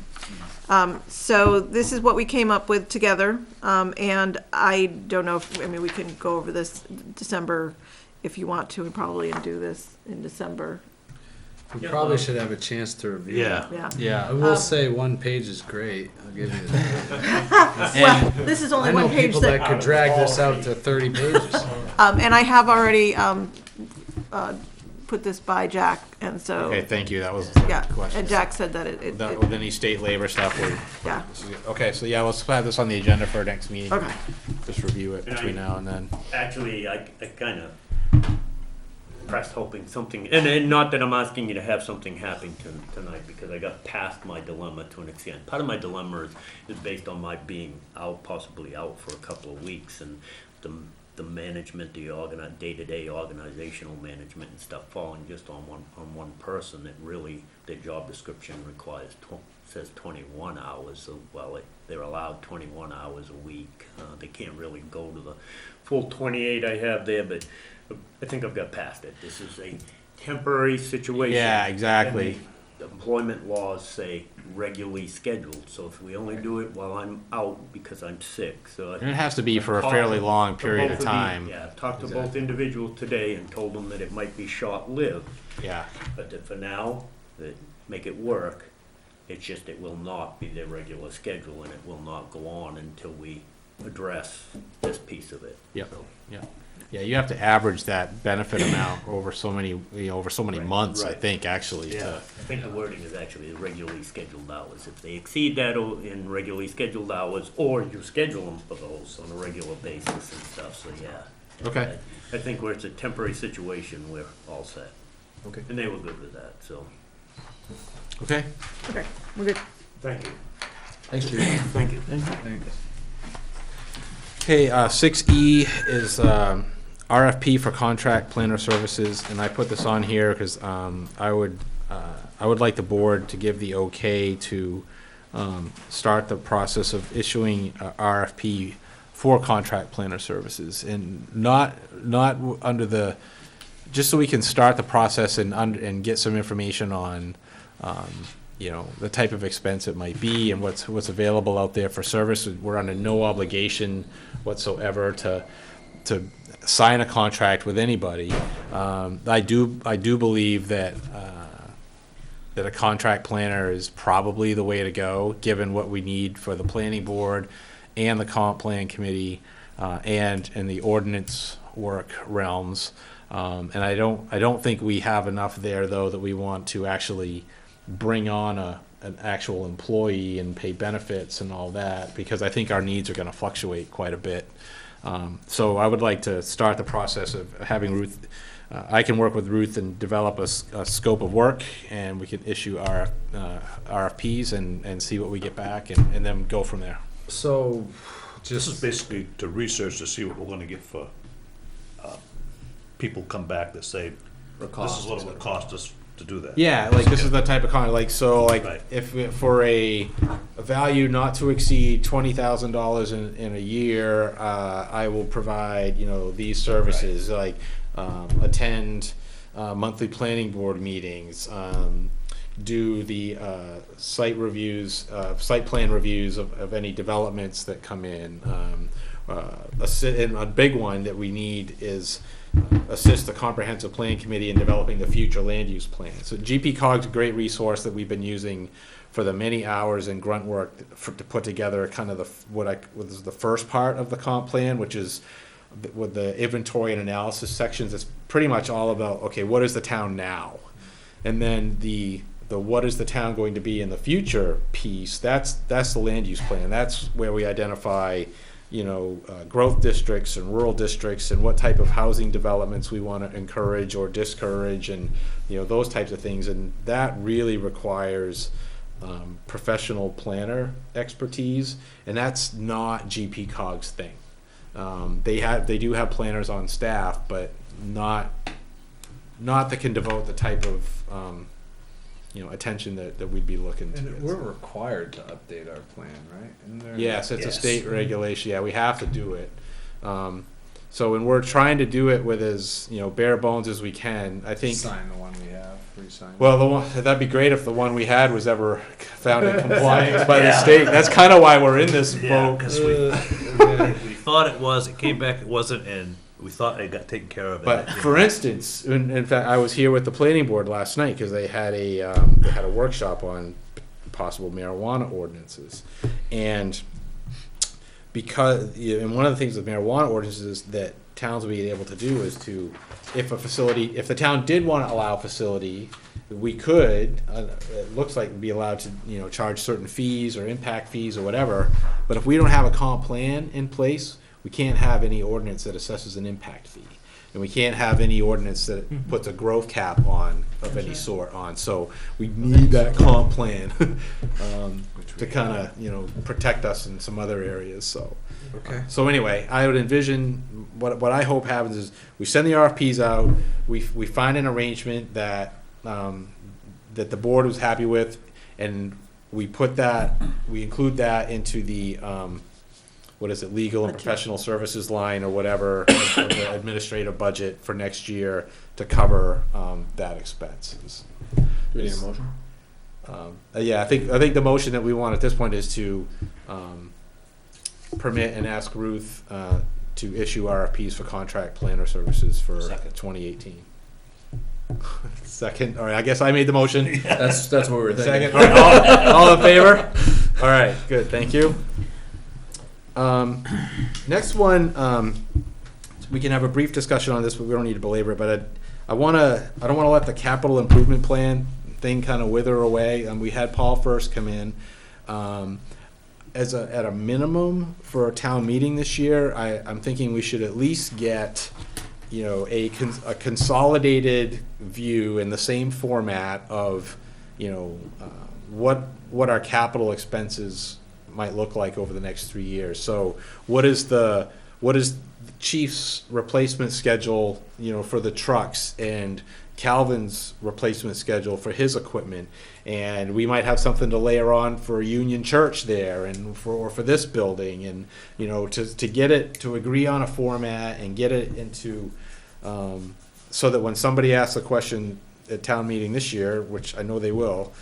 So this is what we came up with together, and I don't know if, we can go over this December if you want to, and probably do this in December. We probably should have a chance to review it. Yeah. I Yeah. will say 1 page is great. I'll give you that. Well, this is only I know one page people that, that could drag this out to 30 pages. and I have already put this by Jack, and so, Okay, thank you, that was the yeah, question. and Jack said that it With any state labor stuff, yeah, okay, so yeah, let's have this on the agenda for our next meeting. okay. Just review it between now and then. Actually, I kind of pressed hoping something, and not that I'm asking you to have something happen tonight, because I got past my dilemma to an extent. Part of my dilemma is based on my being out, possibly out for a couple of weeks, and the management, the day-to-day organizational management and stuff falling just on one person, that really, their job description says 21 hours, so, well, they're allowed 21 hours a week. They can't really go to the full 28 I have there, but I think I've got past it. This is a temporary situation. Yeah, exactly. And the employment laws say regularly scheduled, so if we only do it while I'm out because I'm sick, so. And it has to be for a fairly long period of Both time. Yeah, I've talked to both individuals today and told them that it might be short-lived, Yeah, but that for now, that make it work. It's just it will not be their regular schedule, and it will not go on until we address this piece of it. Yep. So, yeah. Yeah, you have to average that benefit amount over so many, Right, months, I right. think, actually, Yeah, to. I think the wording is actually regularly scheduled hours. If they exceed that in regularly scheduled hours, or you schedule them for those on a regular basis and stuff, so yeah. Okay. I think where it's a temporary situation, we're all set. Okay. And they were good with that, so. Okay. Okay, we're good. Thank you. Thanks, Chief. Thank you. Thanks. Okay, 6E is RFP for contract planner services, and I put this on here because I would like the board to give the okay to start the process of issuing a RFP for contract planner services, and not under the, just so we can start the process and get some information on the type of expense it might be and what's available out there for service. We're under no obligation whatsoever to sign a contract with anybody. I do believe that a contract planner is probably the way to go, given what we need for the planning board and the comp plan committee and in the ordinance work realms. And I don't think we have enough there, though, that we want to actually bring on an actual employee and pay benefits and all that, because I think our needs are going to fluctuate quite a bit. So I would like to start the process of having Ruth, I can work with Ruth and develop a scope of work, and we can issue RFPs and see what we get back, and then go from there. So, This is basically to research to see what we're gonna get for, people come back that say, Or this cost, is what it would cost us to do that. Yeah, like this is the type of like so like Right. if for a value not to exceed $20,000 in a year, I will provide these services like attend monthly planning board meetings, do the site reviews, site plan reviews of any developments that come in. And a big one that we need is assist the comprehensive plan committee in developing the future land use plan. So GPCOG is a great resource that we've been using for the many hours and grunt work to put together kind of what is the first part of the comp plan, which is with the inventory and analysis sections. It's pretty much all about, okay, what is the town now? And then the what is the town going to be in the future piece, that's the land use plan. That's where we identify growth districts and rural districts and what type of housing developments we want to encourage or discourage, and those types of things. And that really requires professional planner expertise, and that's not GPCOG's thing. They do have planners on staff, but not that can devote the type of attention that we'd be looking to. And we're required to update our plan, right? Isn't there- Yes, it's a Yes. state regulation. Yeah, we have to do it. So when we're trying to do it with as bare bones as we can, I think. Sign the one we have, re-sign. Well, that'd be great if the one we had was ever found in compliance by the state. That's kind of why we're in this Yeah, boat. because we thought it was, it came back, it wasn't, and we thought it got taken care of. and But it didn't. for instance, in fact, I was here with the planning board last night because they had a workshop on possible marijuana ordinances, and and one of the things with marijuana ordinances that towns will be able to do is to, if the town did want to allow a facility, we could, it looks like we'd be allowed to, charge certain fees or impact fees or whatever. But if we don't have a comp plan in place, we can't have any ordinance that assesses an impact fee. And we can't have any ordinance that puts a growth cap of any sort on. So we need that comp plan to kind of, protect us in some other areas. So. Okay. So anyway, I would envision what I hope happens is we send the RFPs out, we find an arrangement that that the board was happy with, and we include that into the legal and professional services line or whatever of the administrative budget for next year to cover that expense. Do we need a motion? Yeah, I think the motion that we want at this point is to permit and ask Ruth to issue RFPs for contract planner services for Second. 2018. Second. All right, I guess I made the motion. That's what we were thinking. Second. All right, all in favor? All right, good. Thank you. Next one, we can have a brief discussion on this, but we don't need to belabor it. But I don't want to let the capital improvement plan thing kind of wither away. We had Paul first come in. At a minimum for a town meeting this year, I'm thinking we should at least get, a consolidated view in the same format of, what our capital expenses might look like over the next 3 years. So what is the chief's replacement schedule, for the trucks, and Calvin's replacement schedule for his equipment, and we might have something to layer on for Union Church there, and for this building, and to get it to agree on a format and get it into so that when somebody asks a question at town meeting this year, which I know they will,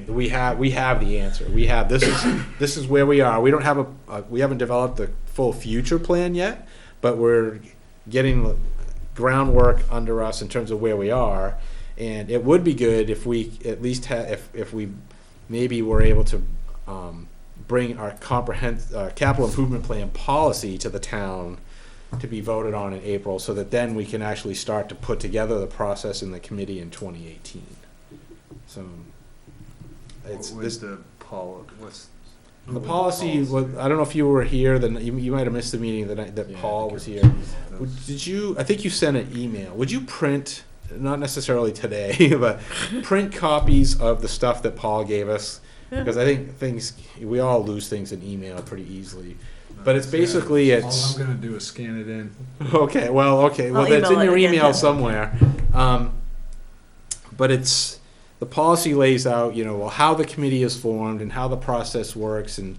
we have the answer. We have this is where we are. We don't have we haven't developed the full future plan yet, but we're getting groundwork under us in terms of where we are, and it would be good if we at least if we maybe were able to bring our capital improvement plan policy to the town to be voted on in April, so that then we can actually start to put together the process in the committee in 2018. So What's the policy? I don't know if you were here. You might have missed the meeting the night that Paul was here. Did you? I think you sent an email. Would you print? Not necessarily today, but print copies of the stuff that Paul gave us because I think we all lose things in email pretty easily. But it's basically, All I'm gonna do is scan it in. okay, well, that's in email your it again. email somewhere. But the policy lays out, well, how the committee is formed and how the process works and,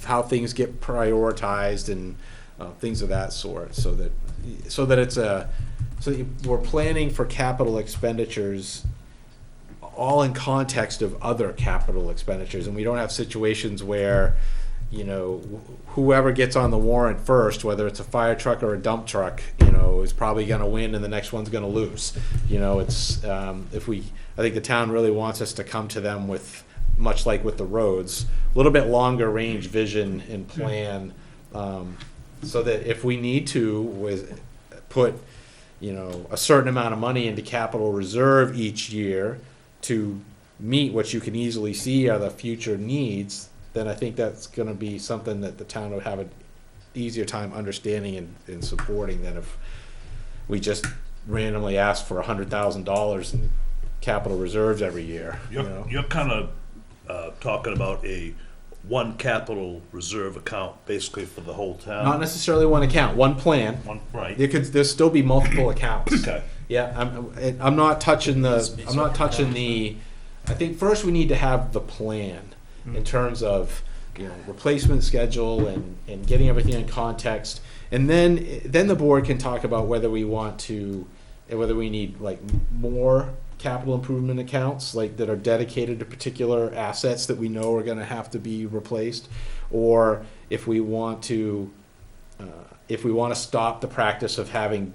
how things get prioritized and things of that sort, so that we're planning for capital expenditures all in context of other capital expenditures, and we don't have situations where, whoever gets on the warrant first, whether it's a fire truck or a dump truck, is probably gonna win and the next one's gonna lose. It's, I think the town really wants us to come to them with, much like with the roads, a little bit longer range vision and plan, so that if we need to put, a certain amount of money into capital reserve each year to meet what you can easily see are the future needs, then I think that's gonna be something that the town would have an easier time understanding and supporting than if we just randomly ask for $100,000 in capital reserves every year. You're kind of talking about one capital reserve account basically for the whole town. Not necessarily one account, one plan. One, right. There'll still be multiple accounts. Okay. Yeah, I'm not touching I think first we need to have the plan in terms of, replacement schedule and getting everything in context. And then the board can talk about whether we need like more capital improvement accounts, like that are dedicated to particular assets that we know are gonna have to be replaced, or if we want to stop the practice of having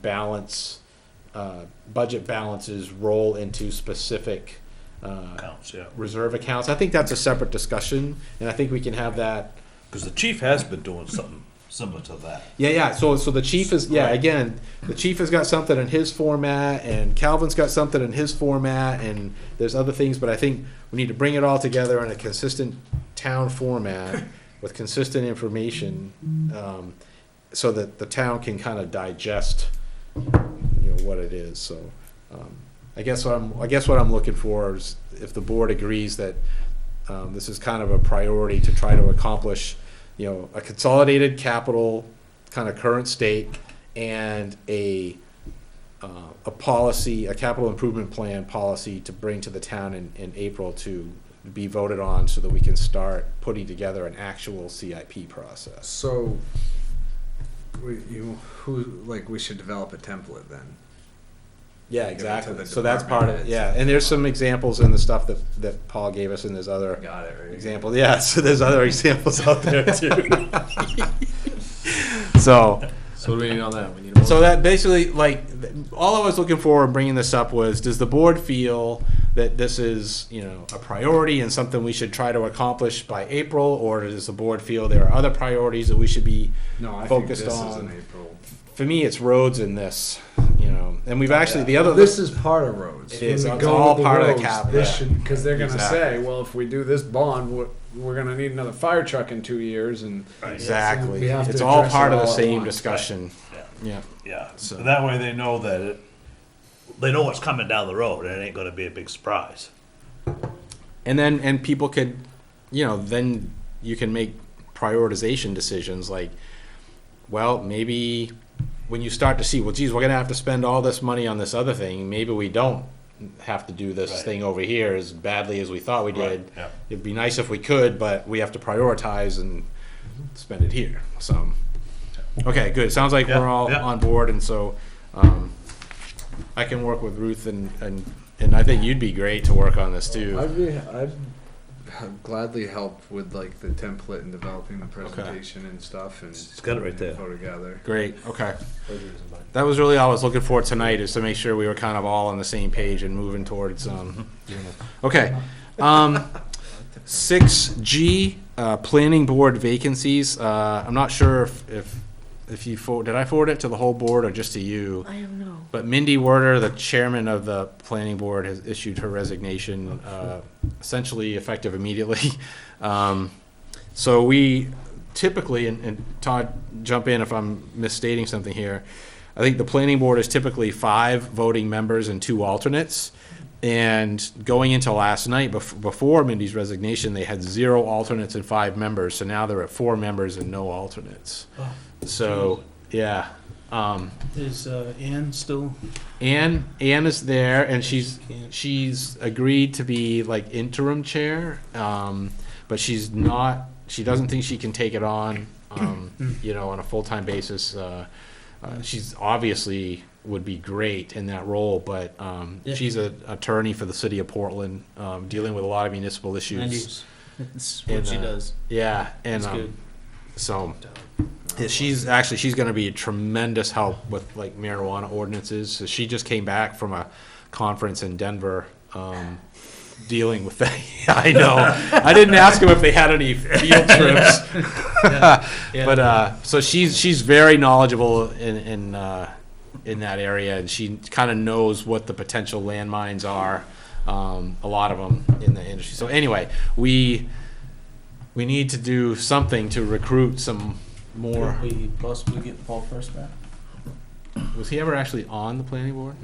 budget balances roll into specific Accounts, yeah. reserve accounts. I think that's a separate discussion, and I think we can have that. Because the chief has been doing something similar to that. Yeah. So the chief is, Right. again, the chief has got something in his format, and Calvin's got something in his format, and there's other things, but I think we need to bring it all together in a consistent town format with consistent information, so that the town can kind of digest, what it is. So, I guess what I'm looking for is if the board agrees that this is kind of a priority to try to accomplish, a consolidated capital kind of current state and a policy, a capital improvement plan policy to bring to the town in April to be voted on, so that we can start putting together an actual CIP process. So, we should develop a template then. Yeah, Give it to exactly. the So that's part of it. department Yeah, heads. and there's some examples in the stuff that Paul gave us, and there's other Got it, right? examples. Yeah, so there's other examples out there too. So So what do we need on that? We need a motion. So that basically, all I was looking for in bringing this up was, does the board feel that this is, a priority and something we should try to accomplish by April, or does the board feel there are other priorities that we should be No, I think focused this is on? in April. For me, it's roads in this, and we've actually, the other. This is part of roads. It is. When we It's go all with part of the roads, cap, This yeah. should, because they're gonna Exactly. say, well, if we do this bond, we're gonna need another fire truck in 2 years, and Exactly. We have to It's all address part it of the all at same once. discussion. Yeah. Yeah, So- that way they know they know what's coming down the road, and it ain't gonna be a big surprise. And people could, then you can make prioritization decisions like, well, maybe when you start to see, well, geez, we're gonna have to spend all this money on this other thing, maybe we don't have to do this Right. thing over here as badly as we thought we did. Right, yeah. It'd be nice if we could, but we have to prioritize and spend it here, so. Okay, good, sounds like Yeah, we're all yeah. on board, and so, I can work with Ruth and I think you'd be great to work on this too. I'd gladly help with like the template and developing the presentation and stuff, and It's got it right there. Put together. Great, okay. That was really all I was looking for tonight, is to make sure we were kind of all on the same page and moving towards, okay. 6G, planning board vacancies. I'm not sure if you did I forward it to the whole board or just to you? I don't know. But Mindy Werder, the chairman of the planning board, has issued her resignation, essentially effective immediately. So we typically, and Todd, jump in if I'm misstating something here, I think the planning board is typically 5 voting members and 2 alternates. And going into last night, before Mindy's resignation, they had 0 alternates and 5 members. So now they're at 4 members and no alternates. Oh, So, yeah. Is Ann still? Ann is there, and she's agreed to be like interim chair, but she's not. She doesn't think she can take it on, on a full-time basis. She's obviously would be great in that role, but Yeah. she's an attorney for the city of Portland, dealing with a lot of municipal issues. It's what she does. Yeah, and That's good. so. Yeah, she's going to be a tremendous help with like marijuana ordinances. So she just came back from a conference in Denver, dealing with that. I know. I didn't ask them if they had any field trips, but so she's very knowledgeable in that area, and she kind of knows what the potential landmines are. A lot of them in the industry. So anyway, we need to do something to recruit some more. Could we possibly get Paul First back? Was he ever actually on the planning board?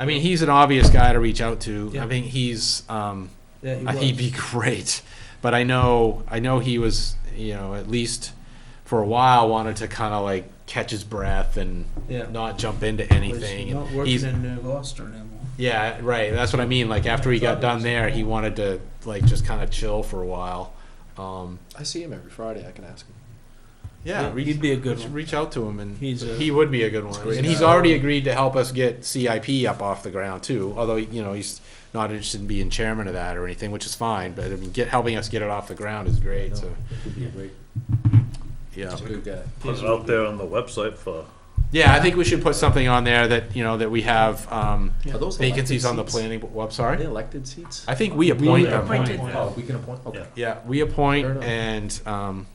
I mean, he's an obvious guy to reach out to. Yeah. I think he's Yeah, he was. he'd be great, but I know he was, at least for a while wanted to kind of like catch his breath and Yeah. not jump into He's anything. not And working he's in New Gloucester anymore. yeah, right. That's what I mean. Like after he got done there, he wanted to like just kind of chill for a while. I see him every Friday, I can ask him. Yeah, He'd be a good one. reach out to him, and He's a- he would be a good one. He's And a- he's already agreed to help us get CIP up off the ground too. Although he's not interested in being chairman of that or anything, which is fine. But I mean, helping us get it off the ground is great. So He'd be a great, yeah, he's a good guy. Put it out there on the website for. yeah. I think we should put something on there that that we have Are those vacancies elected on the seats? planning. Well, I'm Are sorry. they elected seats? I think we appoint them. appointed. Oh, we can appoint, okay. Yeah, we appoint, Fair enough. and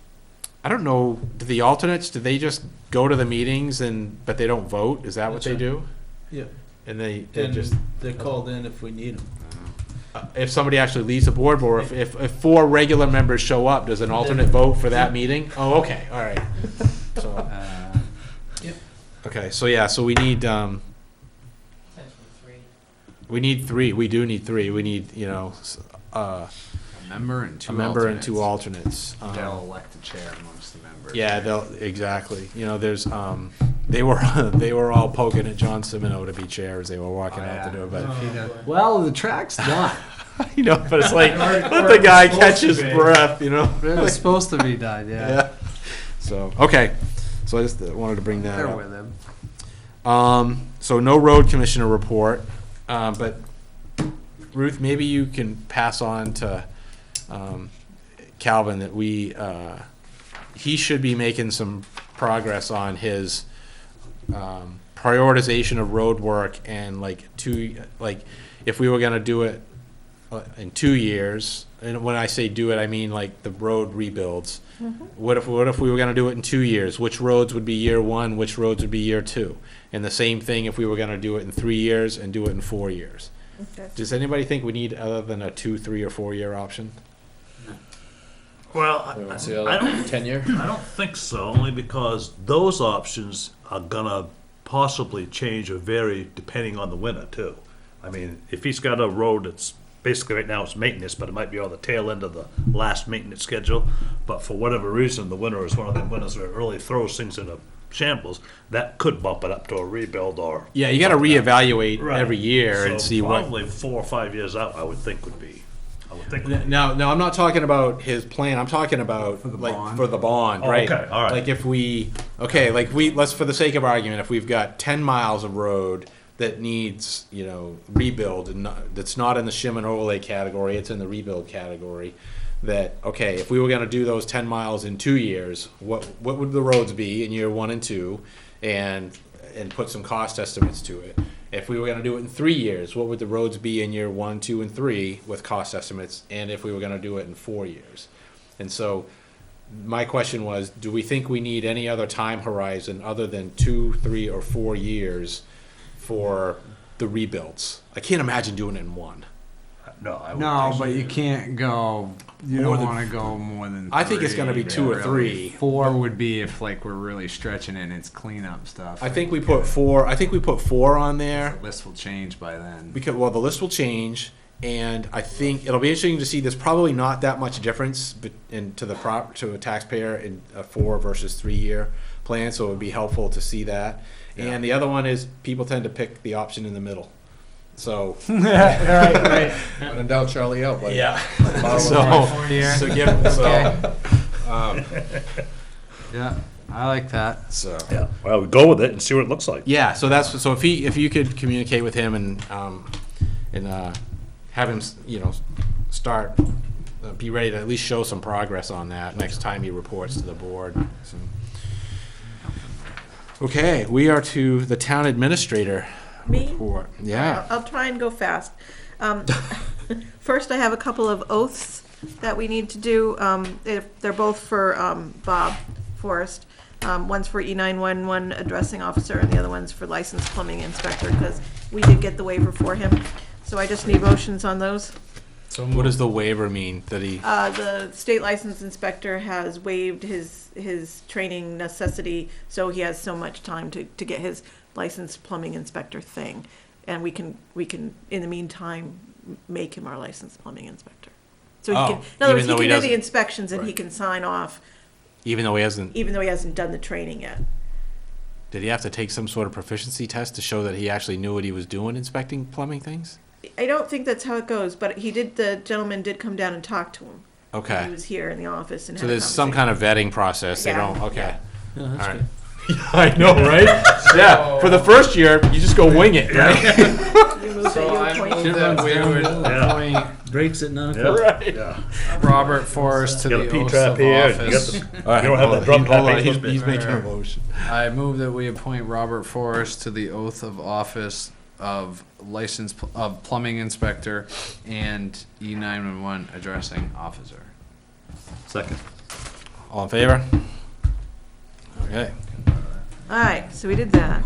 I don't know. Do the alternates? Do they just go to the meetings but they don't vote? Is that what That's they right. do? Yeah. And they And just they're called in if we need them. if somebody actually leaves the board, or if 4 regular members show up, does an alternate vote for that meeting? Oh, okay, all right. So, Yep. okay, so yeah, so we need Essentially 3. we need 3. We do need 3. We need A member and a member and 2 alternates. They'll elect a chair amongst the members. Yeah, exactly. There's they were all poking at John Simino to be chair as they were walking out the door, but Well, the track's done. but it's like let the guy catch his breath, It's supposed to be done, Yeah. So okay, so I just wanted to bring that They're up. with him. So no road commissioner report, but Ruth, maybe you can pass on to Calvin that he should be making some progress on his prioritization of road work, and if we were gonna do it in 2 years, and when I say do it, I mean like the road rebuilds. What if we were gonna do it in 2 years? Which roads would be year 1? Which roads would be year 2? And the same thing if we were gonna do it in 3 years and do it in 4 years. Okay. Does anybody think we need other than a 2, 3, or 4 year option? Well, We want to see I don't. 10-year? I don't think so, only because those options are gonna possibly change or vary depending on the winter too. I mean, if he's got a road that's basically right now it's maintenance, but it might be on the tail end of the last maintenance schedule, but for whatever reason, the winter is one of them winters where it really throws things into shambles, that could bump it up to a rebuild or. Yeah, you gotta reevaluate Right. every year and So see what. Probably 4 or 5 years out, I would think would be. Now, I'm not talking about his plan. I'm talking about For the like bond? for the bond, Oh, right? okay, all right. Like if let's for the sake of argument, if we've got 10 miles of road that needs rebuild and that's not in the shim and overlay category, it's in the rebuild category. That okay, if we were going to do those 10 miles in 2 years, what would the roads be in year 1 and 2, and put some cost estimates to it. If we were going to do it in 3 years, what would the roads be in year 1, 2, and 3 with cost estimates? And if we were going to do it in 4 years, and so my question was, do we think we need any other time horizon other than 2, 3, or 4 years for the rebuilds? I can't imagine doing it in 1. No, I would. No, but you can't go, you More don't than- wanna go more than I think it's gonna be 2 or really. 3. 4 would be if like we're really stretching it and it's cleanup stuff. I think we put 4. I think we put 4 on there. The list will change by then. Because, well, the list will change, and I think it'll be interesting to see. There's probably not that much difference to a taxpayer in a 4 versus 3 year plan, so it would be helpful to see that. And the other one is people tend to pick the option in the middle. So Right. When in doubt, Charlie out, buddy. yeah, So, yeah, I like that. so. Yeah, well, we go with it and see what it looks like. Yeah, so that's so if you could communicate with him and have him start be ready to at least show some progress on that next time he reports to the board. So. Okay, we are to the town administrator Me? report. Yeah. I'll try and go fast. First, I have a couple of oaths that we need to do. They're both for Bob Forrest. One's for E911 addressing officer, and the other one's for licensed plumbing inspector, because we did get the waiver for him. So I just need motions on those. So what does the waiver mean that he? The state license inspector has waived his training necessity, so he has so much time to get his licensed plumbing inspector thing. And we can, in the meantime, make him our licensed plumbing inspector. So he can, in other words, even though he he can do doesn't- the inspections and he Right. can sign off, Even though he hasn't, even though he hasn't done the training yet. did he have to take some sort of proficiency test to show that he actually knew what he was doing inspecting plumbing things? I don't think that's how it goes, but the gentleman did come down and talk to him. He Okay. was here in the office and So had a there's some conversation. kind of vetting process. They Yeah. don't. Okay. Yeah, All that's right. good. I know, right? Yeah. For the first year, you just go wing it, right? You moved So that you I appointed- move that we would Yeah. appoint Breaks at 9 o'clock. Right. Yeah. Robert Forrest to You got a the P oath trap of here, and you got office. the, All right, you don't have hold the drum on, hold tap on, basement. he's making a motion. I move that we appoint Robert Forrest to the oath of office of of plumbing inspector and E911 addressing officer. Second. All in favor? Okay. All right, so we did that.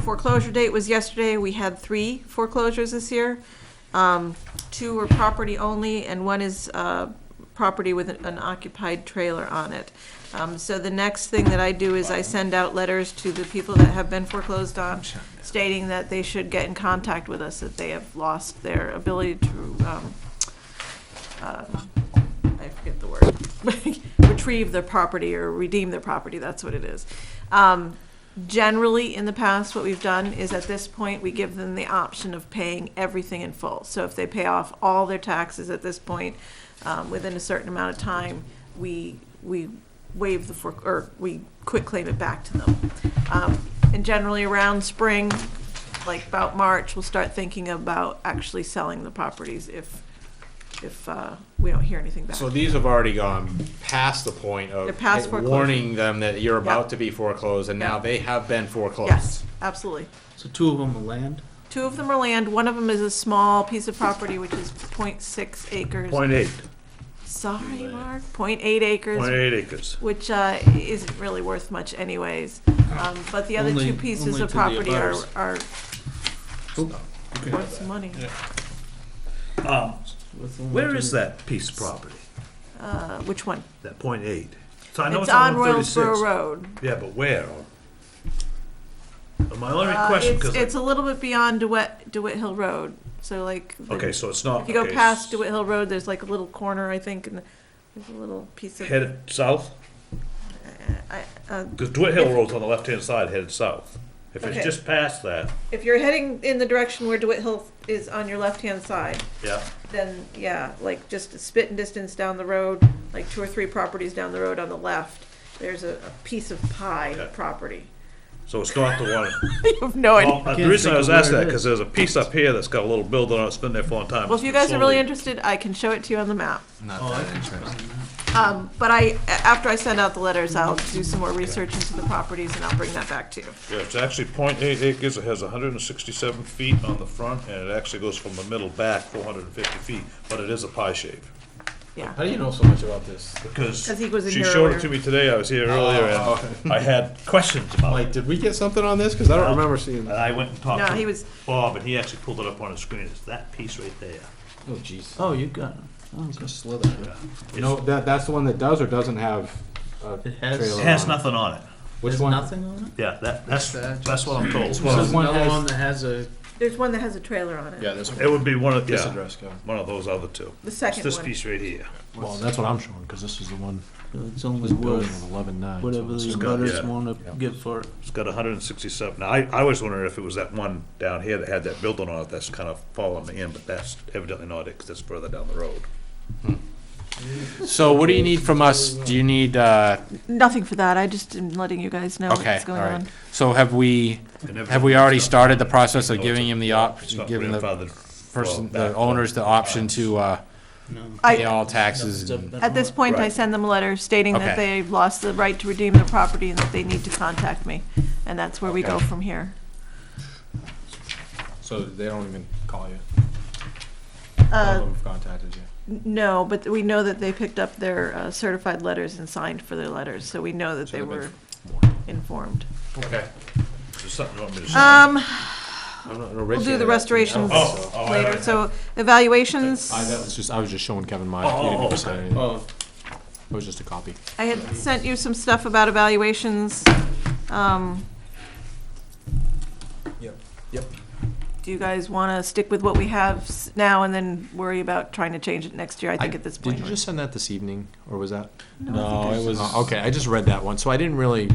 Foreclosure date was yesterday. We had 3 foreclosures this year. 2 were property only, and 1 is property with an occupied trailer on it. So the next thing that I do is I send out letters to the people that have been foreclosed on, stating that they should get in contact with us, that they have lost their ability to, I forget the word, retrieve their property or redeem their property, that's what it is. Generally, in the past, what we've done is at this point, we give them the option of paying everything in full. So if they pay off all their taxes at this point, within a certain amount of time, we waive we quit claim it back to them. And generally around spring, like about March, we'll start thinking about actually selling the properties if we don't hear anything back. So these have already gone past the point of They're past foreclosure. warning them that you're about Yeah. to be foreclosed, and now Yeah. they have been foreclosed. Yes, absolutely. So 2 of them are land. 2 of them are land. One of them is a small piece of property, which is 0.6 acres. 0.8. Sorry, Mark. 0.8 acres. 0.8 acres. Which isn't really worth much anyways. But the other Only- 2 pieces only of to the property abutters. are Okay. worth some money. With only Where two- is that piece of property? Which one? That 0.8? So I know It's it's on 136. Royalsboro Road. Yeah, but where? My only question, because It's a little bit beyond DeWitt Hill Road. So like, okay, so it's not. if you go okay, past DeWitt Hill Road, there's like a little corner, I think, and there's a little piece of. Headed south? I- Because DeWitt Hill Road's on the left-hand side, headed south. If it's Okay. just past that, If you're heading in the direction where DeWitt Hill is on your left-hand side, yeah. then yeah, like just a spitting distance down the road, like 2 or 3 properties down the road on the left, there's a piece of pie Okay. property. So it's not the one. You have no idea. Well, the Can't reason I think was of where asking it that, is. because there's a piece up here that's got a little building on it, it's been there for a long time. Well, if you guys are really Slowly- interested, I can show it to you on the map. Not Oh, I that can interesting. But after I send out the letters, I'll do some more research into the properties and I'll bring that back to you. Yeah, it's actually 0.8 acres, it has 167 feet on the front, and it actually goes from the middle back 450 feet, but it is a pie shape. Yeah. How do you know so much about this? Because 'Cause he was in she here showed earlier. it to me today. I was here earlier, and I had questions about Like, it. did we get something on this? Because I don't remember seeing And that. I went and talked No, he to was, Bob, and he actually pulled it up on his screen. It's that piece right there. Oh, jeez. Oh, you got it. Oh, okay. Slither. No, that's the one that does or doesn't have a It has- trailer It has on nothing on it. Which There's one? nothing on it? Yeah, that's what I'm told. There's Well, one another has- one that has a, there's one that has a trailer on it. Yeah, this one. It would be one of, This yeah, address code. one of those other two. The It's second this one. piece right here. Well, that's what I'm showing, because this is the one, it's only this building worth of 11.9. so whatever it's these got- butters yeah. wanna Yeah. give for it. It's got 167. Now, I was wondering if it was that one down here that had that building on it that's kind of following me in, but that's evidently not it, because that's further down the road. So what do you need from us? Do you need, Nothing for that, I just am letting you guys know okay, what's all going right. on. So have we already started the process of giving him the giving the person, the owners the option to, No. pay I, all taxes? and- at this point, I Right. send them a letter stating that Okay. they've lost the right to redeem their property and that they need to contact me. And that's where we go Okay. from here. So they don't even call you? None Uh, of them have contacted you? No, but we know that they picked up their certified letters and signed for their letters, so we know that So they they've been were warned. informed. Okay. Is there something you want me to say? We'll do the restorations Oh, later, so evaluations, I was just showing Kevin mine. Oh, He didn't oh, even sign anything. Oh, It was just a copy. I had sent you some stuff about evaluations. Yep. Do you guys want to stick with what we have now and then worry about trying to change it next year? I think at this point. Did you just send that this evening, or was that? No, it was. Oh, okay, I just read that one, so I didn't really,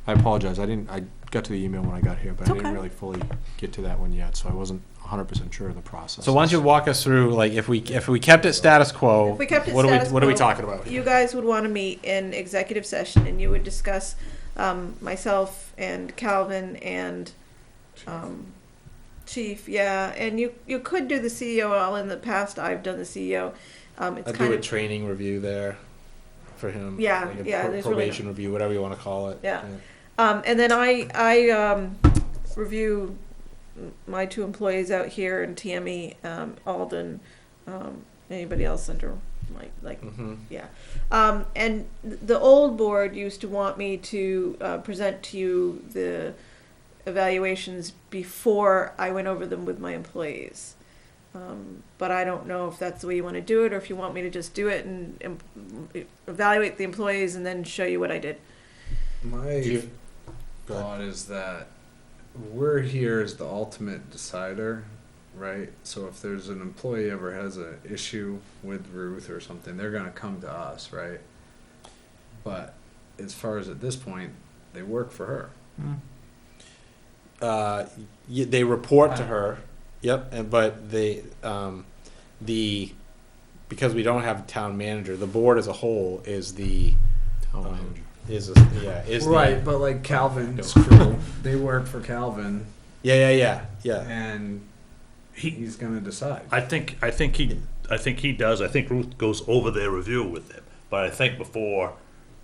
I apologize, I got to the email when I got here, but I Okay. didn't really fully get to that one yet, so I wasn't 100% sure of the process. So why don't you walk us through, like, if we kept it status quo, If we kept it what status are we quo, talking about? You guys would want to meet in executive session and you would discuss, myself and Calvin and, Chief, yeah, and you could do the CEO. All in the past, I've done the CEO. It's I'd kind do a of, training review there for him. Yeah, like a yeah, there's really probation review, whatever you want to call it. Yeah. And then I review my two employees out here and Tammy, Alden, anybody else under like Mm-hmm. yeah. And the old board used to want me to present to you the evaluations before I went over them with my employees. But I don't know if that's the way you want to do it, or if you want me to just do it and evaluate the employees and then show you what I did. My Go ahead. thought is that we're here as the ultimate decider, right? So if there's an employee ever has an issue with Ruth or something, they're gonna come to us, right? But as far as at this point, they work for her. They report to her. Yep. But because we don't have a town manager, the board as a whole is the Town manager. is Right, but like Calvin's crew, they work for Calvin, yeah. and he's gonna decide. I think he does. I think Ruth goes over their review with them. But I think before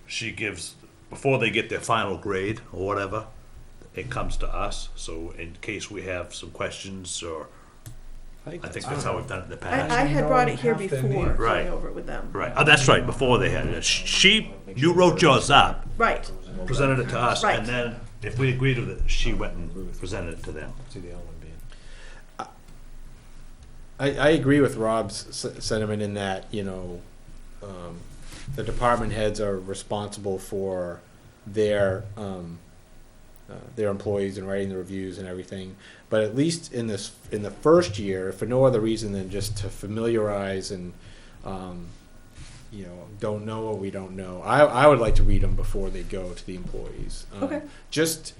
they get their final grade or whatever, it comes to us. So in case we have some questions, or I think that's how we've done it in the past. I had brought it here Have to before, meet. Right. going over it with them. Right. Oh, that's right. Before they had it, you wrote yours up, Right. presented it to us, Right. and then if we agreed with it, she went and presented it to them. See the L one being. I agree with Rob's sentiment in that, the department heads are responsible for their employees and writing the reviews and everything. But at least in the first year, for no other reason than just to familiarize and, don't know what we don't know. I would like to read them before they go to the employees. Okay. Just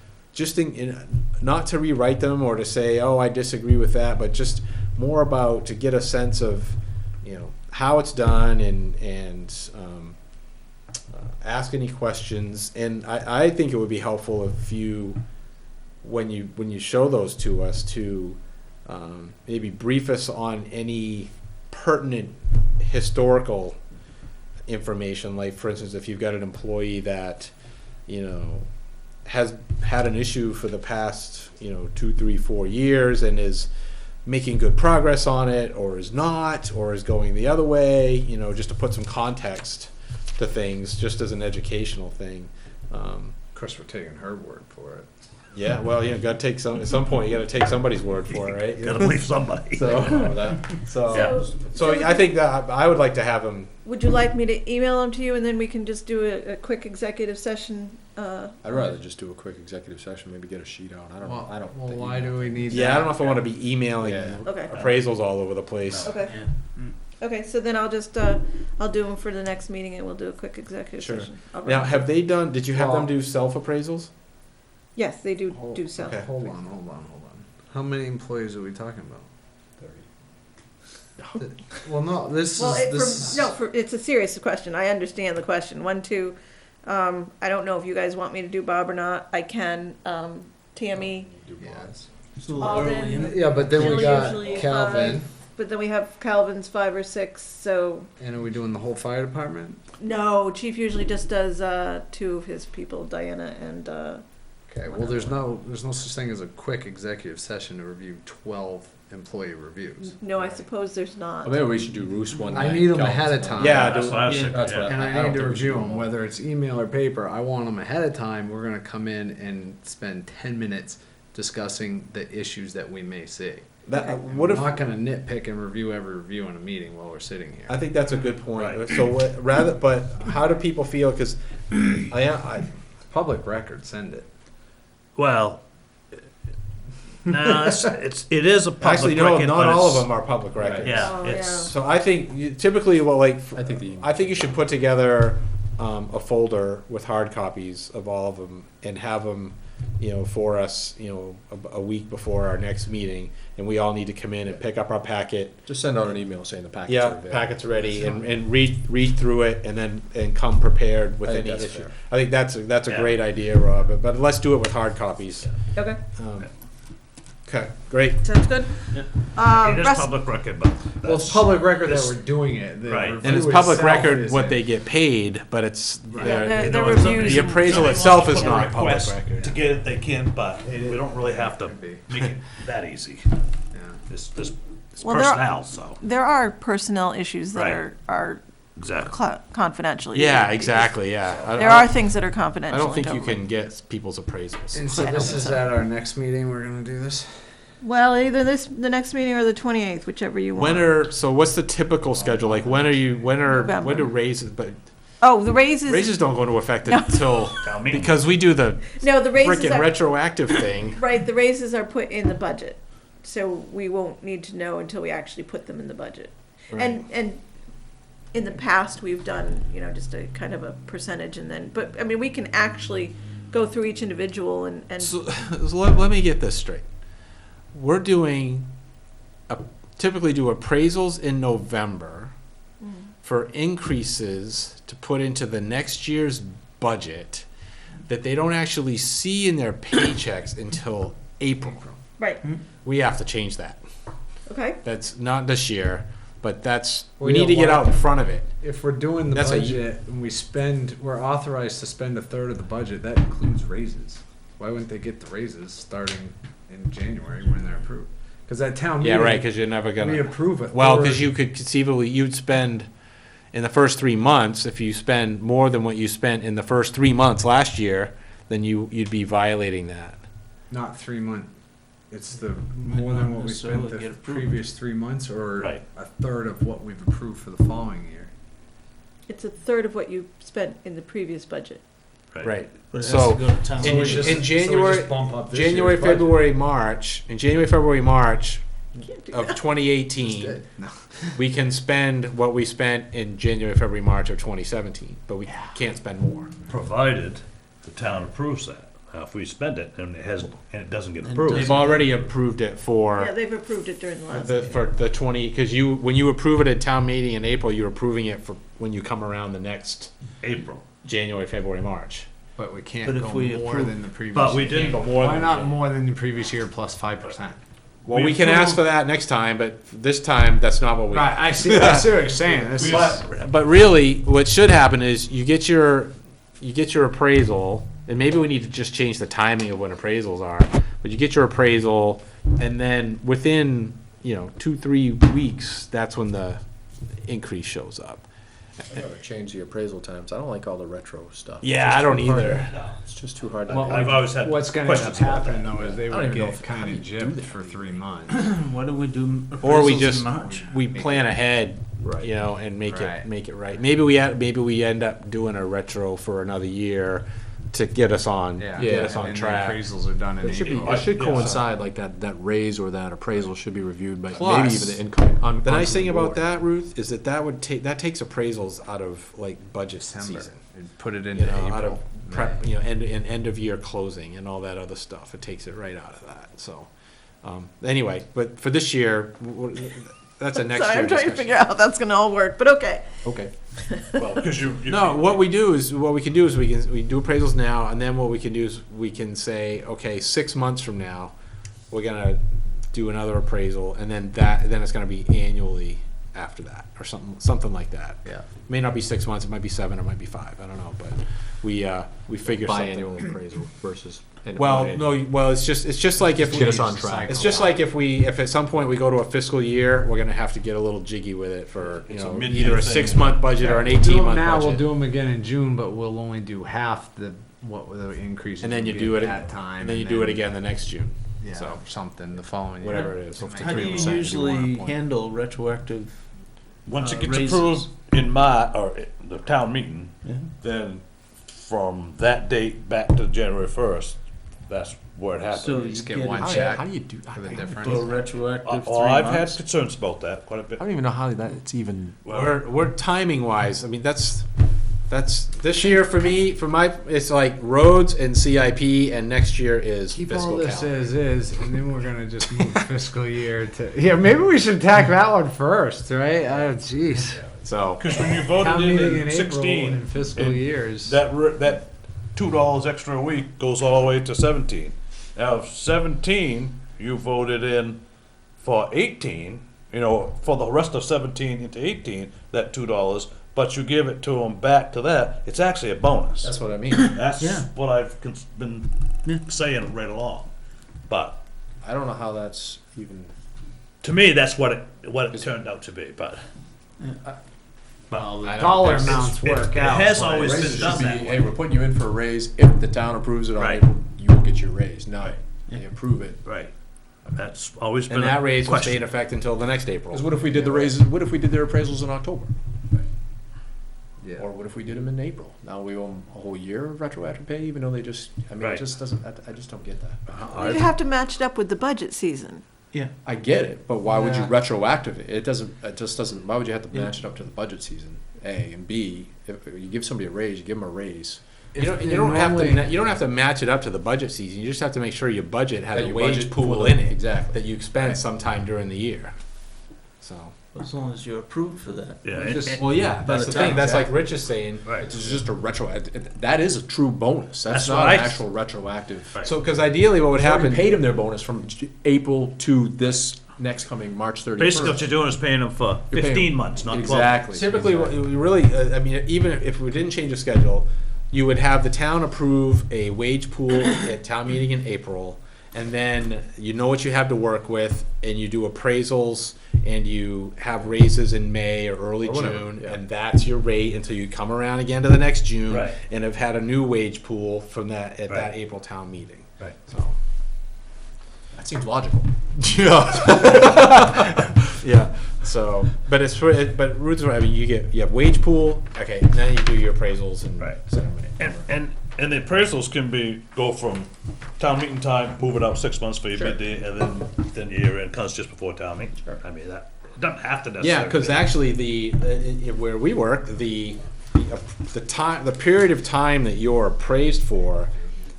not to rewrite them or to say, oh, I disagree with that, but just more about to get a sense of, how it's done and ask any questions. And I think it would be helpful if you, when you show those to us, to maybe brief us on any pertinent historical information. Like, for instance, if you've got an employee that, has had an issue for the past, 2, 3, 4 years and is making good progress on it, or is not, or is going the other way, you know, just to put some context to things, just as an educational thing. Of course, we're taking her word for it. Yeah, well, you know, gotta take at some point, you gotta take somebody's word for it, right? Gotta believe somebody. So I think that I would like to have them. Would you like me to email them to you and then we can just do a quick executive session? I'd rather just do a quick executive session, maybe get a sheet out. I don't know. Well, think why do we need Yeah, I that? don't know if I want to be emailing Yeah. Okay. appraisals all over the place. Okay. Okay, so then I'll just, I'll do them for the next meeting and we'll do a quick executive Sure. session. I'll Now, run- have they done? Did you have them Well- do self appraisals? Yes, they do Hold- do so. Okay. Hold on. How many employees are we talking about? Well, no, this Well, is it's a serious question. I understand the question. 1, 2, I don't know if you guys want me to do Bob or not. I can, Tammy, Yes. It's a little early, isn't it? Yeah, but then we Jill got usually Calvin. but then we have Calvin's 5 or 6, so And are we doing the whole fire department? no, Chief usually just does 2 of his people, Diana and Okay, well, there's no such thing as a quick executive session to review 12 employee reviews. no, I suppose there's not. Well, maybe we should do Roos one I night. need 'em Calvin's ahead of one. time. Yeah, That's what I was thinking, That's what yeah. And I don't need to think we should review do them, all. whether it's email or paper. I want them ahead of time. We're going to come in and spend 10 minutes discussing the issues that we may see. That, And what we're if? not going to nitpick and review every review in a meeting while we're sitting here. I think that's a good point. Right. So but how do people feel? Because I Public record, send it. Well, no, it is a public actually no, record, not but all of it's- them are public records. Yeah, Oh, it's So I think typically, well, like I think the I think you should put together a folder with hard copies of all of them and have them, you know, for us, you know, a week before our next meeting, and we all need to come in and pick up our packet. just send out an email saying the packets are Yeah, available. packet's ready, and read through it, and then come prepared with I think any that's issue. fair. I think that's a Yeah. great idea, Rob. But let's do it with hard copies. Okay, Okay, great. sounds good. it is Russ- public record, but Well, it's that's- public record this- that we're doing it. The Right. And it's review public itself record what isn't. they get paid, but it's Yeah, their- the You know, if reviews. somebody- The appraisal somebody itself wants is to put a not public request record. To get it, they can, but It we don't really have to could be. make it that easy. Yeah. It's Well, there are- personnel, so, There are personnel issues that Right. are exactly. confidential. Yeah, exactly. Yeah. There are things that are confidential. I don't in think you government. can get people's appraisals. And so I don't this think is so. at our next meeting. We're going to do this. Well, either the next meeting or the 28th, whichever you want. So what's the typical schedule? Like when do November. raises, but Oh, the raises. raises don't go into effect until, Town meeting. because we do the No, the raises frickin' are, retroactive thing. right, the raises are put in the budget. So we won't need to know until we actually put them in the budget. And in the past, we've done, you know, just a kind of a percentage and then, but, I mean, we can actually go through each individual and So let me get this straight. We're doing, typically do appraisals in November for increases to put into the next year's budget that they don't actually see in their paychecks until April. right, We have to change that. okay? That's not this year, but we Well, need to yeah, get why- out in front of it. If we're doing the That's a- budget and we're authorized to spend a third of the budget, that includes raises. Why wouldn't they get the raises starting in January when they're approved? Because at town Yeah, meeting, right, because you're never we gonna, approve it. well, because you could conceivably, you'd spend, in the first 3 months, if you spend more than what you spent in the first 3 months last year, then you'd be violating that. Not 3 months. It's the more than what we spent necessarily the get approved. previous 3 months, or Right. a third of what we've approved for the following year. It's a third of what you spent in the previous budget. Right. But it has So, to go to town in- meeting. in January- January, February, March, in January, February, March You can't do of that. 2018, we can spend what we spent in January, February, March of 2017, but we can't spend more. Provided the town approves that. Now, if we spend it and it doesn't get And approved, They've already approved it Yeah, for they've approved it during the last. for the 20, because when you approve it at town meeting in April, you're approving it for when you come around the next April. January, February, March. But we can't But if go we more approve- than the previous But we year. didn't go more Why than not that. more than the previous year plus 5%? Well, We we can ask approved- for that next time, but this time, that's not what we. Right, I see what you're saying. This is, But really, what should happen is you get your appraisal, and maybe we need to just change the timing of when appraisals are. But you get your appraisal, and then within 2-3 weeks, that's when the increase shows up. I gotta change the appraisal times. I don't like all the retro stuff. Yeah, I don't either. It's just too hard to. Well, I've always had What's gonna end up questions about that. happening though is they don't would even know get if- kind how do of you do gypped that? for 3 months. Why don't we do Or we appraisals just in March? we plan ahead, Right. and make Right. it right. Maybe we end up doing a retro for another year to get us on get us on and the track. appraisals are done in It should be. April. It should Yeah. coincide like that raise or that appraisal should be reviewed by Plus, maybe even the incoming. The nice thing about that, Ruth, is that takes appraisals out of like budget December. season. And put it into April. Out of prep, May. end of year closing and all that other stuff. It takes it right out of that. So, anyway, but for this year, that's a next Sorry, year I'm trying to discussion. figure out how that's gonna all work, but okay. Okay. Well, because you. No, what we can do is we do appraisals now, and then what we can do is we can say, okay, 6 months from now, we're gonna do another appraisal, and then it's gonna be annually after that, or something like that. Yeah. It may not be 6 months, it might be 7, it might be 5, I don't know, but we figure Biannual something. appraisal versus. Well, it's just like if Get us on track. It's just like if at some point we go to a fiscal year, we're gonna have to get a little jiggy with it for, It's a mid-year either a thing. 6-month budget or an Do 'em 18-month now, budget. we'll do them again in June, but we'll only do half what the increase. And then you do it at that time. And then you do it again the next June. Yeah, So, something the following year. whatever it is. How do you 3% usually you want a point. handle retroactive? Once it gets raises. approved in the town meeting, Yeah. then from that date back to January 1st, that's where it happens. So you Just get get one it check. How do you do? for the I difference. for retroactive 3 I've had months? concerns about that quite a bit. don't even know how it's even. We're timing wise. I mean, that's this year for me. It's like roads and CIP, and next year is Keep all fiscal this calendar. as is, and then we're gonna just move fiscal year to. Yeah, maybe we should attack that one first, right? Oh, jeez. So Because when you voted Town in meeting in in April 16, and fiscal and years. that $2 extra a week goes all the way to 17. Now, if 17, you voted in for 18, for the rest of 17 into 18, that $2, but you give it to them back to that, it's actually a bonus. That's what I mean. That's Yeah. what I've been saying right along. But I don't know how that's even. to me, that's what it turned out to be. But Well, the I don't dollar think amounts it work out. has but- always Raises been done should that be, way. hey, we're putting you in for a raise. If the town approves it on Right. April, you will get your raise. Now, Right. they approve it. Right. That's always been and that a raise will stay in question. effect until the next April. Because what if we did the raises? What if we did their appraisals in October? Yeah. Or what if we did them in April? Now we owe them a whole year of retroactive pay, even though they just. I mean, Right. it just doesn't. I just don't get that. You'd have to match it up with the budget season. Yeah. I get it, but why would you Yeah. retroactive it? It doesn't. It just doesn't. Why would you have to match it up to the budget season? A and B. If you give somebody a raise, you give them a raise. You don't have to match it up to the budget season. You just have to make sure your budget has That a your wage budget pool for in the- it exactly. that you expend Right. sometime during the year. So. As long as you're approved for that. Yeah, Well, yeah, that's the thing. That's like Rich is saying. Right. It's just a that is a true bonus. That's That's not what an I- actual retroactive. Right. So, because ideally, what would We've already happen? paid them their bonus from April to this next coming March 31st. Basically, what you're doing is paying them for You're paying 15 them. months, not 12. Exactly. Typically, what you really, I mean, even if we didn't change the schedule, you would have the town approve a wage pool at town meeting in April, and then you know what you have to work with, and you do appraisals, and you have raises in May or early Or whatever, June, yeah. and that's your rate until you come around again to the next June, Right. and have had a new wage pool from that at that Right. April town meeting. Right. So. That seems logical. Yeah. Yeah. So, but but Ruth's right. I mean, you have wage pool. Okay, then you do your appraisals and Right. send them in. And the appraisals can go from town meeting time, move it out 6 months for your Sure. midday, and then your year end comes just before town meeting. Sure. I mean, that it doesn't have to necessarily. Yeah, because be. actually where we work, the period of time that you're appraised for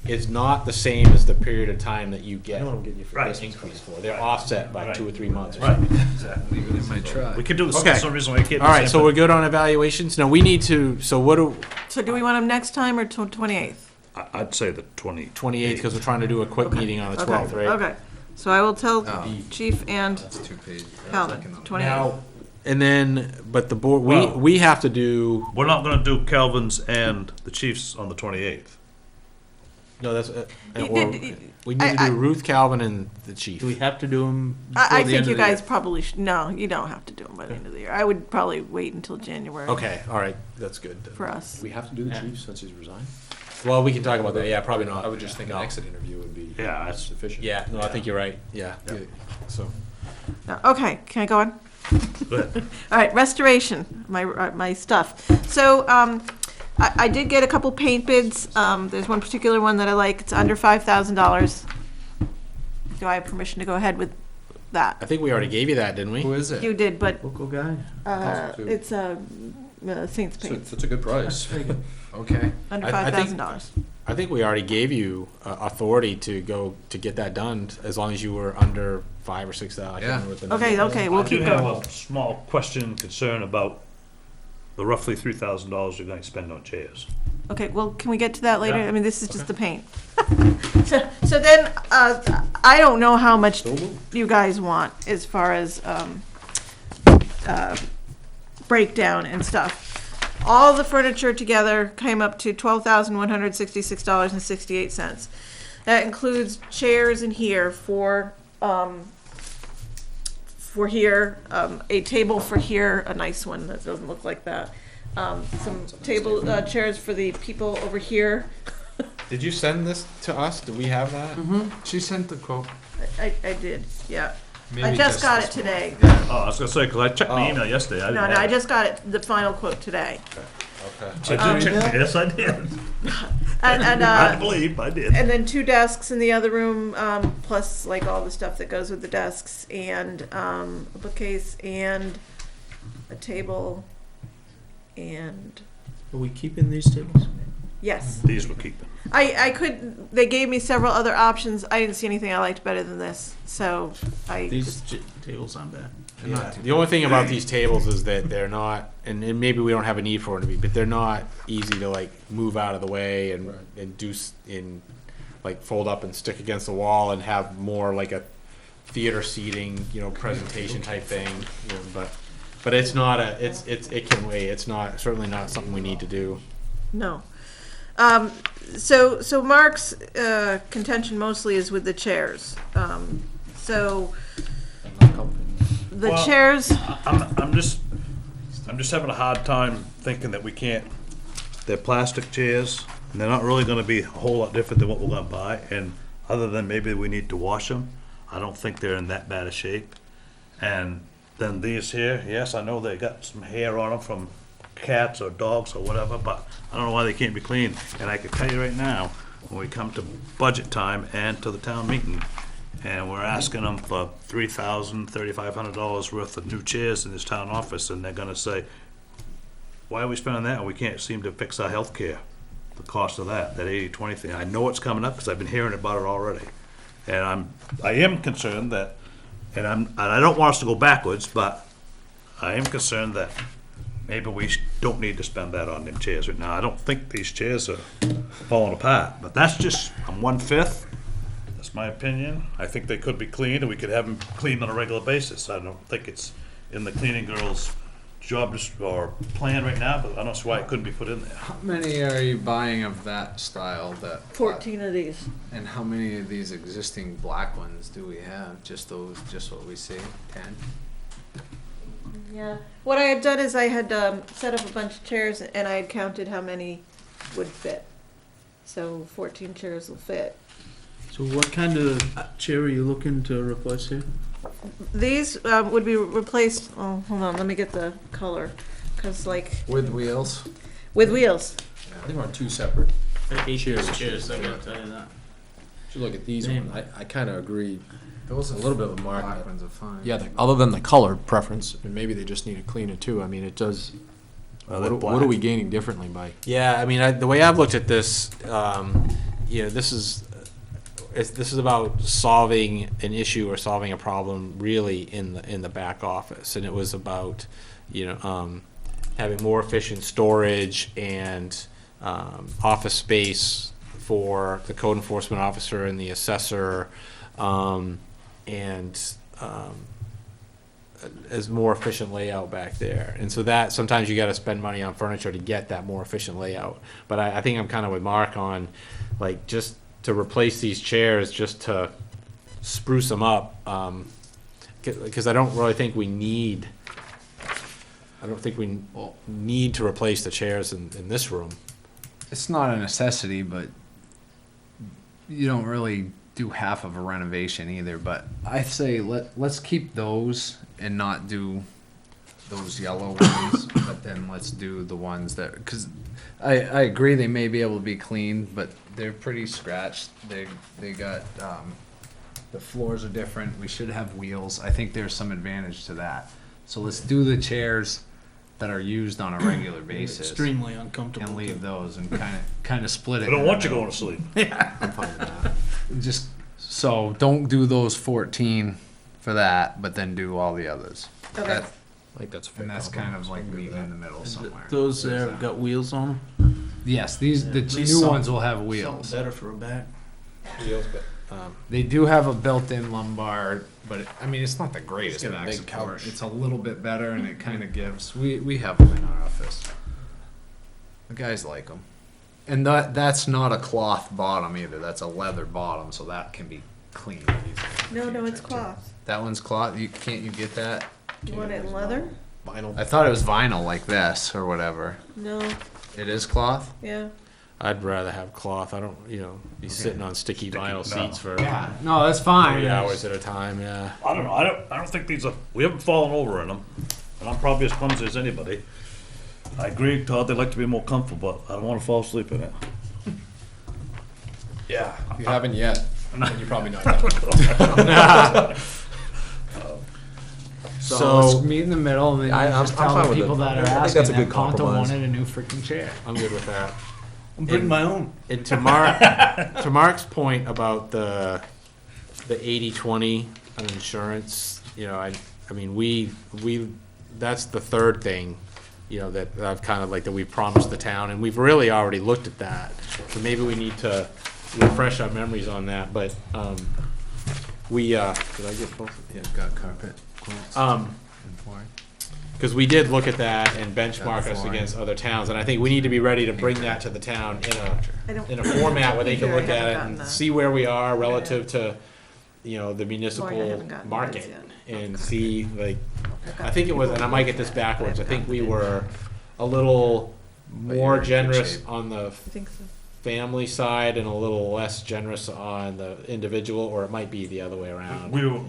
is not the same as the period of time that you get Right. this increase for. They're offset by Right. 2 or 3 months. Or Right, something. exactly. Leave it in my truck. We could do this Okay. for some reason. We can't do All the right, same so thing. we're good on evaluations. Now we need to. So what do So do we want them next time or 28th? I'd say the 28th. 28th because we're trying to do a quick meeting on the 12th, right? Okay, so I will tell Oh. Chief and That's 2 pages. Calvin, 28th. Now, and then, but the board, Well- we have to do. We're not going to do Calvin's and the Chiefs on the 28th. No, that's, You or, did- we need to I- do Ruth, Calvin, and the chief. Do we have to do them I before the think end you of the year? guys probably no, you don't have to do them by the end of the year. I would probably wait until January. Okay, all right, that's good. For us. We have to do the Yeah. chief since he's resigned? Well, we can talk about that, yeah, probably not. I would just think an No. exit interview would be Yeah, that's- sufficient. Yeah, no, I think you're right, yeah, Yeah. so. No, okay, can I go on? Go ahead. All right, restoration, my stuff. So, I did get a couple paint bids. There's one particular one that I like. It's under $5,000. Do I have permission to go ahead with that? I think we already gave you that, didn't we? Who is it? You did, but, Local guy. it's, Saints So Paint, that's a good price. Okay. under I think- $5,000. I think we already gave you authority to get that done, as long as you were under 5 or 6,000. I can't Yeah. remember what the number was. Okay, we'll I do keep have going. a small question and concern about the roughly $3,000 you're gonna spend on chairs. Okay, well, can we get to that later? Yeah. I mean, this is just the paint. So then, I don't know how much you guys want as far as, breakdown and stuff. All the furniture together came up to $12,166.68. That includes chairs in here for here, a table for here, a nice one that doesn't look like that. Some table, chairs for the people over here. Did you send this to us? Do we have that? She sent the quote. I did, yeah. I Maybe just got it this one. today. Oh, I was gonna say, cause I checked my email yesterday. I No, didn't no, I have it. just got it, the final quote today. Okay. I did check, yes, I did. And, I believe I did. and then 2 desks in the other room, plus like all the stuff that goes with the desks, and a bookcase, and a table, and Are we keeping these tables? yes. These we're keeping. I could. They gave me several other options. I didn't see anything I liked better than this, so I. These tables aren't bad. Yeah. The only thing about these tables is that they're not, and maybe we don't have a need for them to be, but they're not easy to like move out of the way and like fold up and stick against the wall and have more like a theater seating, presentation type thing. But it's not it can wait. It's not certainly not something we need to do. No. So Mark's contention mostly is with the chairs. So the Well, chairs. I'm just having a hard time thinking that we can't, they're plastic chairs, and they're not really gonna be a whole lot different than what we're gonna buy, and other than maybe we need to wash them, I don't think they're in that bad a shape. And then these here, yes, I know they got some hair on them from cats or dogs or whatever, but I don't know why they can't be cleaned. And I can tell you right now, when we come to budget time and to the town meeting, and we're asking them for $3,500 worth of new chairs in this town office, and they're gonna say, why are we spending that? We can't seem to fix our health care. The cost of that 80-20 thing. I know it's coming up because I've been hearing about it already. And I am concerned that, and I don't want us to go backwards, but I am concerned that maybe we don't need to spend that on them chairs right now. I don't think these chairs are falling apart, but that's just, I'm 1/5. That's my opinion. I think they could be cleaned, and we could have them cleaned on a regular basis. I don't think it's in the cleaning girl's job or plan right now, but I don't see why it couldn't be put in there. How many are you buying of that style? 14 of these. And how many of these existing black ones do we have? Just those, just what we see? 10? Yeah. What I had done is I had set up a bunch of chairs, and I had counted how many would fit. So 14 chairs will fit. So what kind of chair are you looking to replace here? These would be replaced. Oh, hold on. Let me get the color, because With wheels? with wheels. I think we're on two separate. Chairs, I Yeah. gotta tell you that. If you look at these Same. ones, I kind of agree. Those A little bit of a mark. Black ones are fine. Yeah, other than the color preference, and maybe they just need to clean it too. I mean, it does. Well, they're What are black. we gaining differently by? Yeah, I mean, the way I've looked at this, this is about solving an issue or solving a problem really in the back office, and it was about having more efficient storage and office space for the code enforcement officer and the assessor, as more efficient layout back there. And so that sometimes you got to spend money on furniture to get that more efficient layout. But I think I'm kind of with Mark on like just to replace these chairs just to spruce them up, because I don't really think we need, to replace the chairs in this room. It's not a necessity, but you don't really do half of a renovation either. But I say let's keep those and not do those yellow ones, but then let's do the ones that, because I agree they may be able to be cleaned, but they're pretty scratched. They got the floors are different. We should have wheels. I think there's some advantage to that. So let's do the chairs that are used on a regular basis Extremely uncomfortable. and leave those and kind of split it. I don't in want the you middle. going to sleep. I'm fine with that. Just so don't do those 14 for that, but then do all the others. Okay. That- I think that's a fair and that's kind of like compromise. meeting in the middle somewhere. Those there got wheels on them. Yes, these the At new least ones will have wheels. Something better for a back. They do have a built-in lumbar, but I mean it's not the greatest get a back big support. couch. It's a little bit better, and it kind of gives. We have them in our office. The guys like them, and that's not a cloth bottom either. That's a leather bottom, so that can be cleaned easily. No, it's cloth. That one's cloth. Can't you get that? You want it in leather? Vinyl. I thought it was vinyl like this or whatever. No, It is cloth. yeah. I'd rather have cloth. I don't, be sitting on sticky vinyl seats for No, that's fine. 3 hours at a time, yeah. I don't know. I don't think these are. We haven't fallen over in them, and I'm probably as clumsy as anybody. I agree, Todd. They'd like to be more comfortable, but I don't want to fall asleep in it. Yeah. If you haven't yet, then you're probably not. So let's meet in the middle, and then I'm just fine tell the with people it. that are I think asking that's a that good Conto compromise. wanted a new freaking chair. I'm good with that. I'm bringing my own. And to Mark's point about the 80-20 on insurance, I mean, we that's the third thing, that I've kind of like that we promised the town, and we've really already looked at that. So maybe we need to refresh our memories on that, but, did I get both? Yeah, got carpet. Because we did look at that and Got benchmark the us flooring. against other towns, and I think we need to be ready to bring that to the town I don't. in a format where they can Sure, I look at haven't it gotten and that. see where we are relative to, the Boy, I municipal haven't gotten market. those And see, like, I think it was, and I might get this backwards, I think we were a little you're more in good generous shape. on the I think so. family side and a little less generous on the individual, or it might be the other way around. We were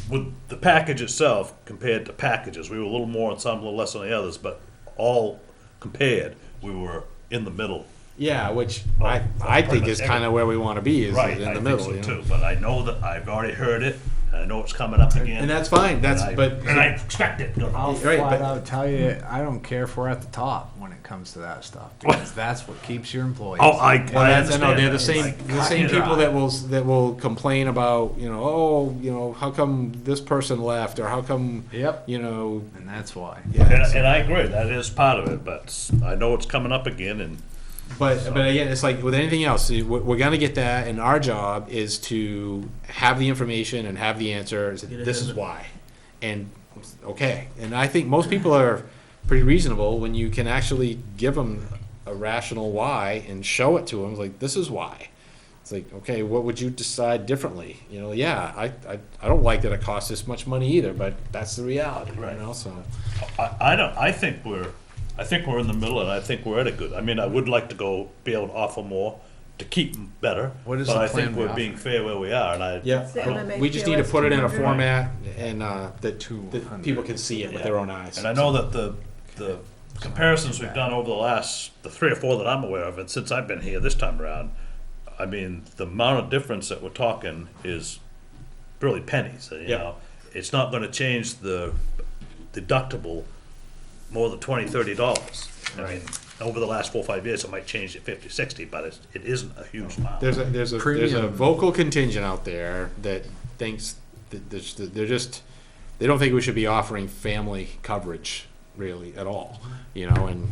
with the package itself compared to packages. We were a little more on some, a little less on the others, but all compared, we were in the middle. Yeah, which I think is kind of where we want to be, is Right, in I the think middle. so you know? too. But I know that I've already heard it, and I know it's coming up again. And that's fine, and I expect it. I'll Right, flat but- out tell you, I don't care if we're at the top when it comes to that stuff, because that's what keeps your employees. Oh, I Well, that's, I know, understand they're the that. same, It's the like, same cut people it that will complain about, how come this person left, or how come, Yep, you know, and that's why. yeah. And I agree, that is part of it, but I know it's coming up again, and But again, it's like with anything else, we're gonna get that, and our job is to have the information and have the answer. This is why, and okay. And I think most people are pretty reasonable when you can actually give them a rational why and show it to them. Like, this is why. It's like, okay, what would you decide differently? Yeah, I don't like that it costs this much money either, but that's the reality. Right. So I think we're in the middle, and I think we're at a good. I mean, I would like to be able to offer more to keep them better. What is but the I think plan we're we being offer? fair where we are, and I. yeah, The MMA we just need to POS put it in a 200. format and that 200. people can see it with their own eyes. And I know that the comparisons we've done over the 3 or 4 that I'm aware of, and since I've been here this time around, I mean, the amount of difference that we're talking is really pennies. You Yeah. know, it's not going to change the deductible more than $20-$30. I mean, over the last 4 or 5 years, it might change to 50, 60, but it isn't a huge amount. There's a Premium. vocal contingent out there that thinks that they don't think we should be offering family coverage really at all, and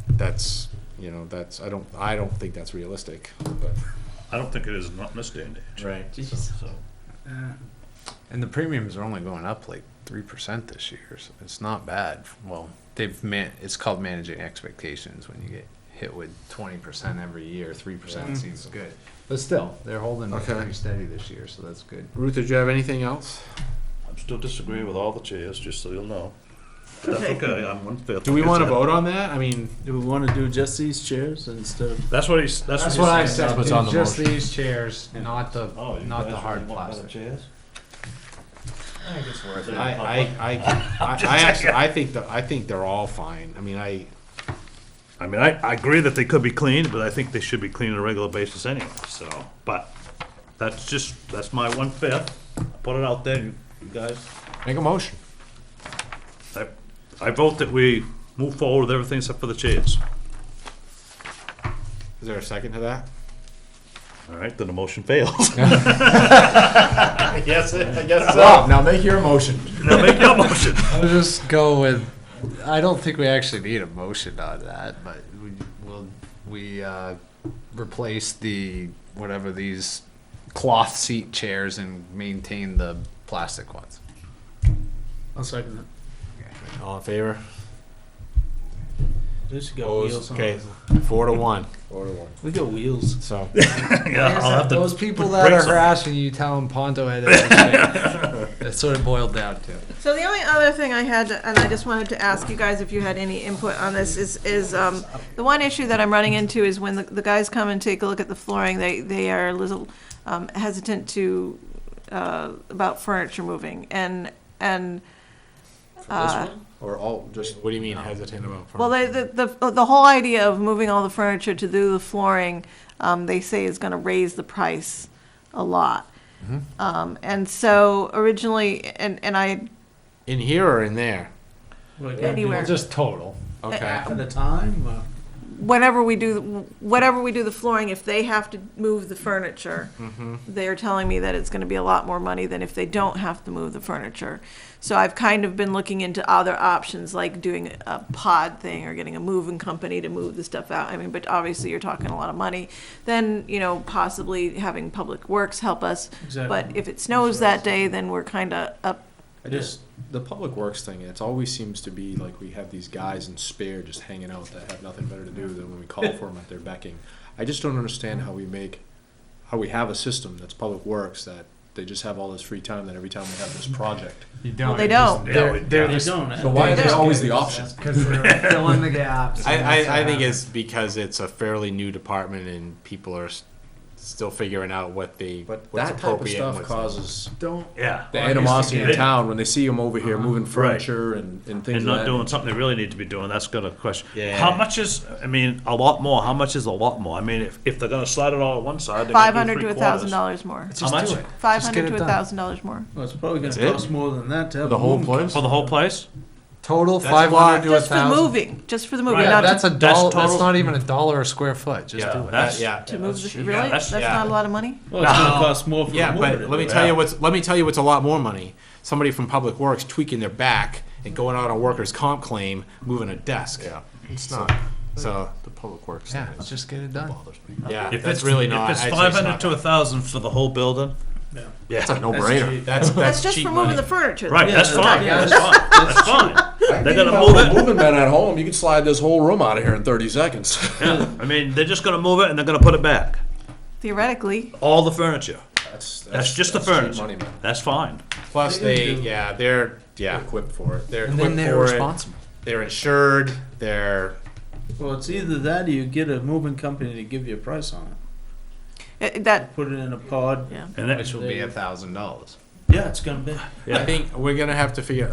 that's I don't think that's realistic. But I don't think it is not in this day and age. right. So, And the premiums are only going up like 3% this year, so it's not bad. Well, it's called managing expectations when you get hit with 20% every year. 3% seems good, but still, they're holding Okay. pretty steady this year, so that's good. Ruth, did you have anything else? I'm still disagreeing with all the chairs, just so you'll know. That's okay, I'm 1/5. Do we like I want to said. vote on that? I mean, Do we wanna do just these chairs instead of? That's what he's, that's That's what what I he's saying. said. what's on the Just motion. these chairs, not the Oh, you not guys the hard really want better plastic. chairs? I think it's worth it. I think they're all fine. I mean, I mean, I agree that they could be cleaned, but I think they should be cleaned on a regular basis anyway, so, but that's my 1/5. Put it out there, you guys. make a motion. I vote that we move forward with everything except for the chairs. Is there a second to that? All right, then the motion fails. Yes, I guess so. Now make your motion. Now make your motion. I'll just go with. I don't think we actually need a motion on that, but we replace the whatever these cloth seat chairs and maintain the plastic ones. I'll second All in favor? it. This got wheels Opposed? on Okay, it. 4-1. We got wheels. So, Yeah, I'll have to Those people that bring are some. harassing you, tell them Ponto had everything. That's sort of boiled down to. So the only other thing I had, and I just wanted to ask you guys if you had any input on this, is the one issue that I'm running into is when the guys come and take a look at the flooring, they are a little hesitant to, about furniture moving, and Or all, just, what do you mean hesitant about? well, the whole idea of moving all the furniture to do the flooring, they say is gonna raise the price a lot. And so originally, and I, In here or in there? Like, Anywhere. Just total. Okay. half at a time, or? whatever we do the flooring, if they have to move the furniture, they're telling me that it's gonna be a lot more money than if they don't have to move the furniture. So I've kind of been looking into other options, like doing a pod thing or getting a moving company to move the stuff out. I mean, but obviously you're talking a lot of money. Then, possibly having Public Works help us. Exactly. But if it snows that day, then we're kinda up. the public works thing, it always seems to be like we have these guys in spare just hanging out that have nothing better to do than when we call for them at their becking. I just don't understand how we have a system that's public works that they just have all this free time that every time we have this project. You don't. Well, they don't. Yeah, They don't. So why are They they don't. always the option? Because they're filling the gaps. I think it's because it's a fairly new department and people are still figuring out But what's that type of appropriate. and stuff what's- causes Don't. Yeah. the animosity in They- town when they see them over here moving Right. furniture and things And like not that. doing something they really need to be doing, that's got a question. Yeah. How much is, I mean, a lot more, how much is a lot more? I mean, if they're gonna slide it all on one side, they're gonna do $500 to three-quarters. $1,000 more. How much? do it. $500 Just get to it done. $1,000 more. Well, it's probably That's gonna it? cost more than that to have. The a whole moving place? For the whole place? Total That's 500 to Just for the 1,000. moving, just for the moving, Right. not That's to, a dollar. That's total- not even $1 a square foot. Just Yeah, do it. that's- Yeah. to move the, Yeah, really? that's- That's yeah. not a lot of money? Well, it's gonna No. cost more for the Yeah, moving. but let me Yeah. tell you what's a lot more money. Somebody from Public Works tweaking their back and going out on workers' comp claim, moving a desk. Yeah, it's not. So, The public works Yeah, thing is just get it done. bothers me. yeah, If that's it's really not. If it's I'd say 500 not to that. 1,000 for the whole building? Yeah. Yeah. It's a no-brainer. That's just cheap for moving money. the furniture. Right, Yeah, that's fine, yeah, that's fine, that's fine. They're gonna move it. Moving men at home, you can slide this whole room out of here in 30 seconds. Yeah, I mean, they're just gonna move it and they're gonna put it back. Theoretically, All the furniture. That's just the cheap furniture. money, man. That's fine. Plus, they're They're equipped for it. they're And equipped then they're for responsible. it. They're insured. They're Well, it's either that or you get a moving company to give you a price on it. that, Put it in a pod. yeah. And that, Which will be $1,000. Yeah, it's gonna be. yeah. I think we're gonna have to figure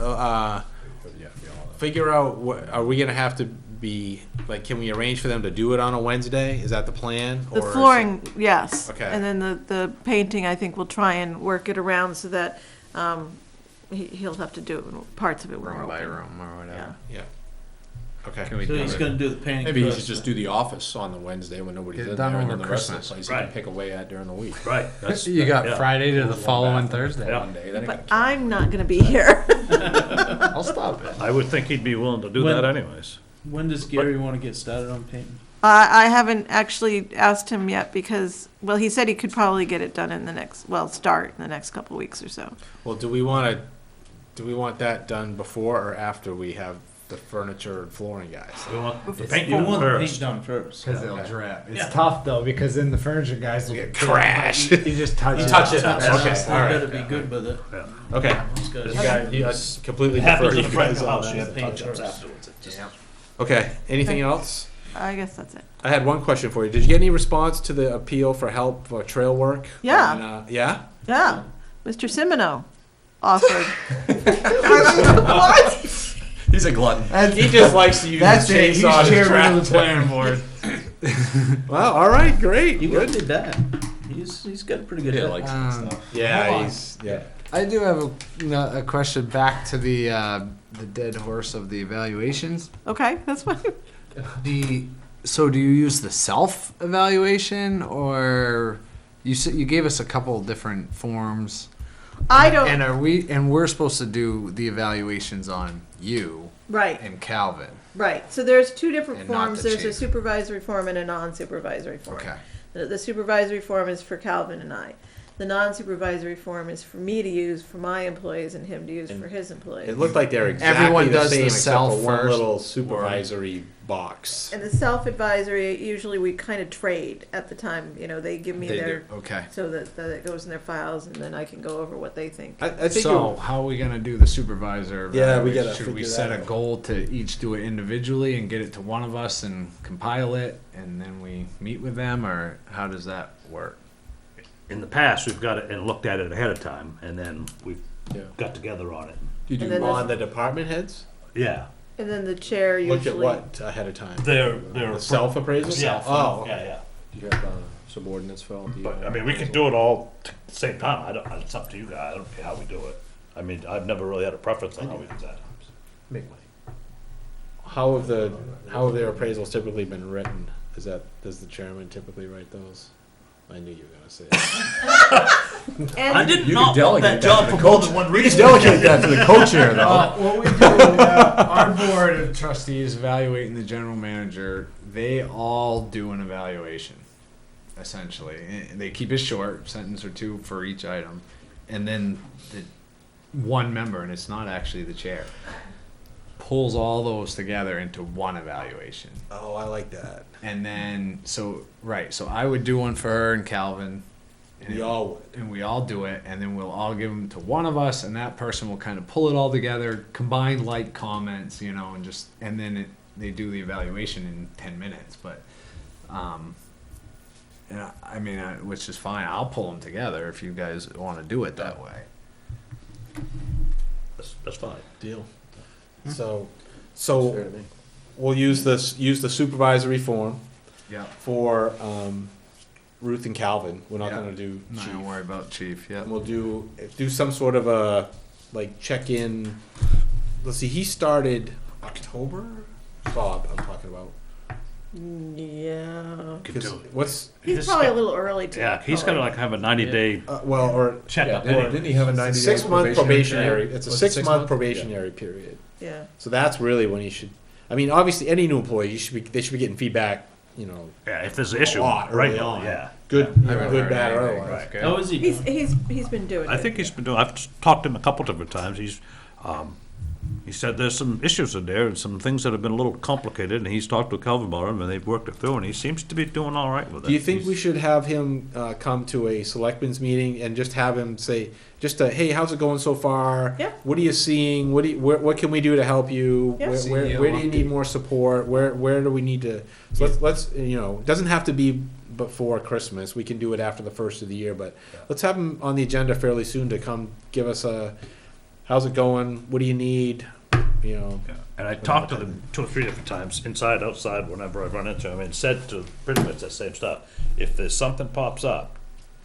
out what are we gonna have to be like. Can we arrange for them to do it on a Wednesday? Is that the plan? The Or is flooring, yes. Okay. And then the painting, I think we'll try and work it around so that, he'll have to do it, parts of it were Room by open. room or whatever. it- yeah. Okay. Can we So do he's it? gonna do the painting. Maybe you first. should just do the office on the Wednesday when nobody's Get it in done there, and over then the rest of the Christmas. place you Right. can pick away at during the week. Right. That's, You got yeah. Friday to the following Thursday. Yeah. Monday, that ain't But gonna I'm not gonna be here. I'll stop it. I would think he'd be willing to do When- that anyways. When does Gary wanna get started on painting? I haven't actually asked him yet because, well, he said he could probably get it done in the next, start in the next couple of weeks or so. Well, do we want that done before or after we have the furniture and flooring guys. We want the It's- paint You one want the paint first. done first. Because they'll drip. It's Yeah. tough though, because then the furniture guys will get Trash. You just touch it. touch it. That's Okay, just- all right. You better be good with it. Yeah. Okay. Those guys- You guys, you guys completely It happens defer in to the you front of guys the on house, you that. have paint jobs afterwards. It just- Okay, anything Okay. else? I guess that's it. I had one question for you. Did you get any response to the appeal for help for trail work? Yeah. On, yeah? Yeah, Mr. Simino offered. He's a glutton. He just likes to use That's the it. He's chainsaw to chairman of the track. planning board. Well, all right, great. He Good. wouldn't be bad. He's got a pretty good He head. likes Um, that stuff. Yeah, Hold on. he's, yeah. I do have a question back to the dead horse of the evaluations. Okay, that's fine. So do you use the self evaluation, or you gave us a couple different forms? I don't, And we're supposed to do the evaluations on you right, and Calvin. right. So there's two different And not forms. the There's a chief. supervisory form and a non-supervisory form. Okay. The supervisory form is for Calvin and I. The non-supervisory form is for me to use for my employees and him to use for his employees. It looked like they're exactly Everyone the does the same except for self one first, little supervisory box. And the self-advisory, usually we kind of trade at the time, you know, they give me They their, Okay. so that it goes in their files and then I can go over what they think. I think So how are we gonna do the supervisor? Yeah, we evaluation? gotta Should we figure set that a out. goal to each do it individually and get it to one of us and compile it, and then we meet with them, or how does that work? In the past, we've got it and looked at it ahead of time, and then we've Yeah. got together on it. You And do then On the department heads? Yeah. And then the chair Look usually. at what ahead of time? They're The self-appraisal? Yeah. Oh, Yeah, yeah. you have subordinates fill out the. But, I mean, we can do it all at the same time. It's up to you guys. I don't care how we do it. I mean, I've never really had a preference on how we do that. make money. How have their appraisals typically been written? Does the chairman typically write those? I knew you were gonna say it. And I did You not can want delegate that that job to the for more than one reason. Delegate that to the co-chair What we do, our board of trustees evaluating the general manager, they all do an evaluation, essentially. And they keep it short, sentence or two for each item, and then the one member, and it's not actually the chair, pulls all those together into one evaluation. Oh, I like that. And then, so I would do one for her and Calvin. We all would. And we all do it, and then we'll all give them to one of us, and that person will kind of pull it all together, combine like comments, you know, and then they do the evaluation in 10 minutes. But, and I mean, which is fine. I'll pull them together if you guys want to do it that way. That's fine. Deal. So, Fair to me. we'll use the supervisory form Yeah. for Ruth and Calvin. We're not Yeah. gonna do Not chief. gonna worry about chief. Yeah. And we'll do some sort of a like check-in. Let's see. He started October. Bob, I'm talking about. Yeah. Could do it. What's He's probably a little early to. Yeah, he's gotta like have a 90-day well or checkup. Didn't he have a 90 6-month probationary? It's a Was it 6-month probationary period. Yeah. So that's really when he should. I mean, obviously, any new employee, they should be getting feedback. You know, Yeah, if there's an issue, lot right early now, on. yeah. good, I haven't good, heard bad, or anything. otherwise. Right. Okay. How is he doing? He's been doing. I it. think he's been doing, I've talked to him a couple different times. He said there's some issues in there and some things that have been a little complicated, and he's talked to Calvin about them, and they've worked it through, and he seems to be doing all right with it. Do you think we should have him come to a selectmen's meeting and just have him say, hey, how's it going so far? Yeah. What are you seeing? What can we do to help you? Yeah. Where do you need more support? Where do we need to? So let's it doesn't have to be before Christmas. We can do it after the first of the year, but let's have him on the agenda fairly soon to come give us how's it going? What do you need? You know. Yeah. And I talked to them 2 or 3 different times, inside, outside, whenever I run into him, and said to pretty much the same stuff. If there's something pops up,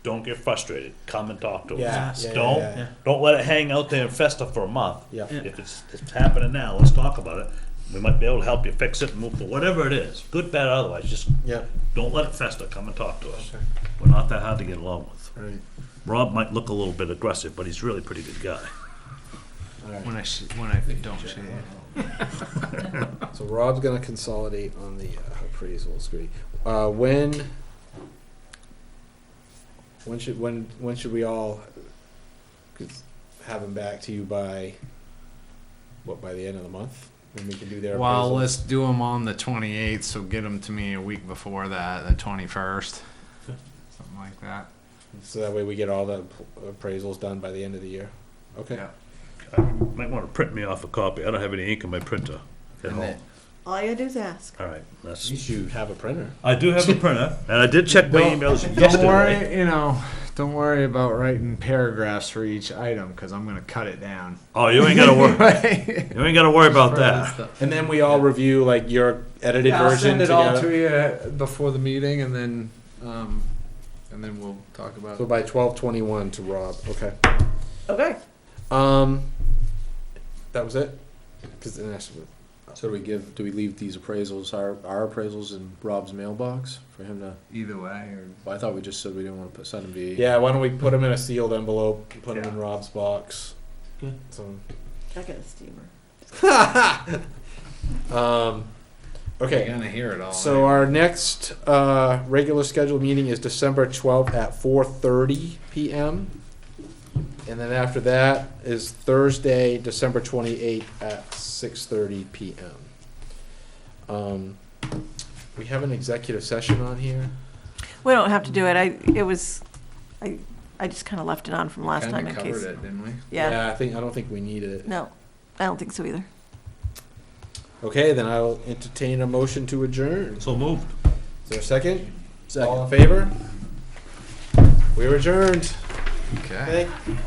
don't get frustrated. Come and talk to us. Don't let it hang out there and fester for a month. Yeah. If it's happening now, let's talk about it. We might be able to help you fix it and move forward, whatever it is, good, bad, otherwise. Just Yeah. don't let it fester. Come and talk to us. Okay. We're not that hard to get along with. Right. Rob might look a little bit aggressive, but he's really a pretty good guy. All right. When I don't shave. So Rob's gonna consolidate on the appraisals. Great. When should we all have him back to you by? What, by the end of the month? when we can do their Well, appraisals? let's do them on the 28th, so get them to me a week before that, the 21st. Something like that. So that way we get all the appraisals done by the end of the year. Okay. Yeah. I might want to print me off a copy. I don't have any ink in my printer at And home. then- All you gotta do is ask. All right, that's. At least you have a printer. I do have a printer, and I did check my emails Don't yesterday. worry, don't worry about writing paragraphs for each item, because I'm gonna cut it down. Oh, you ain't gotta worry. You ain't gotta worry about that. And then we all review like your edited Yeah, I'll version send it all together. to you before the meeting, and then we'll talk about So it. by 12/21 to Rob. Okay. Okay. That was it. Because then that's So do we leave these appraisals, our appraisals in Rob's mailbox for him to, Either way, or well, I thought we just said we didn't want to send him via. yeah. Why don't we put them in a sealed envelope? And put them in Rob's box. Good. So. I got a steamer. you're Okay. gonna hear it all. So our next regular scheduled meeting is December 12th at 4:30 p.m. And then after that is Thursday, December 28th at 6:30 p.m. We have an executive session on here. We don't have to do it. I just kind of left it on from last time Kinda in covered case. it, didn't we? Yeah. I don't think we needed it. No, I don't think so either. Okay, then I'll entertain a motion to adjourn. So moved. Is there a second? Second. All in favor? We're adjourned. Okay. Thank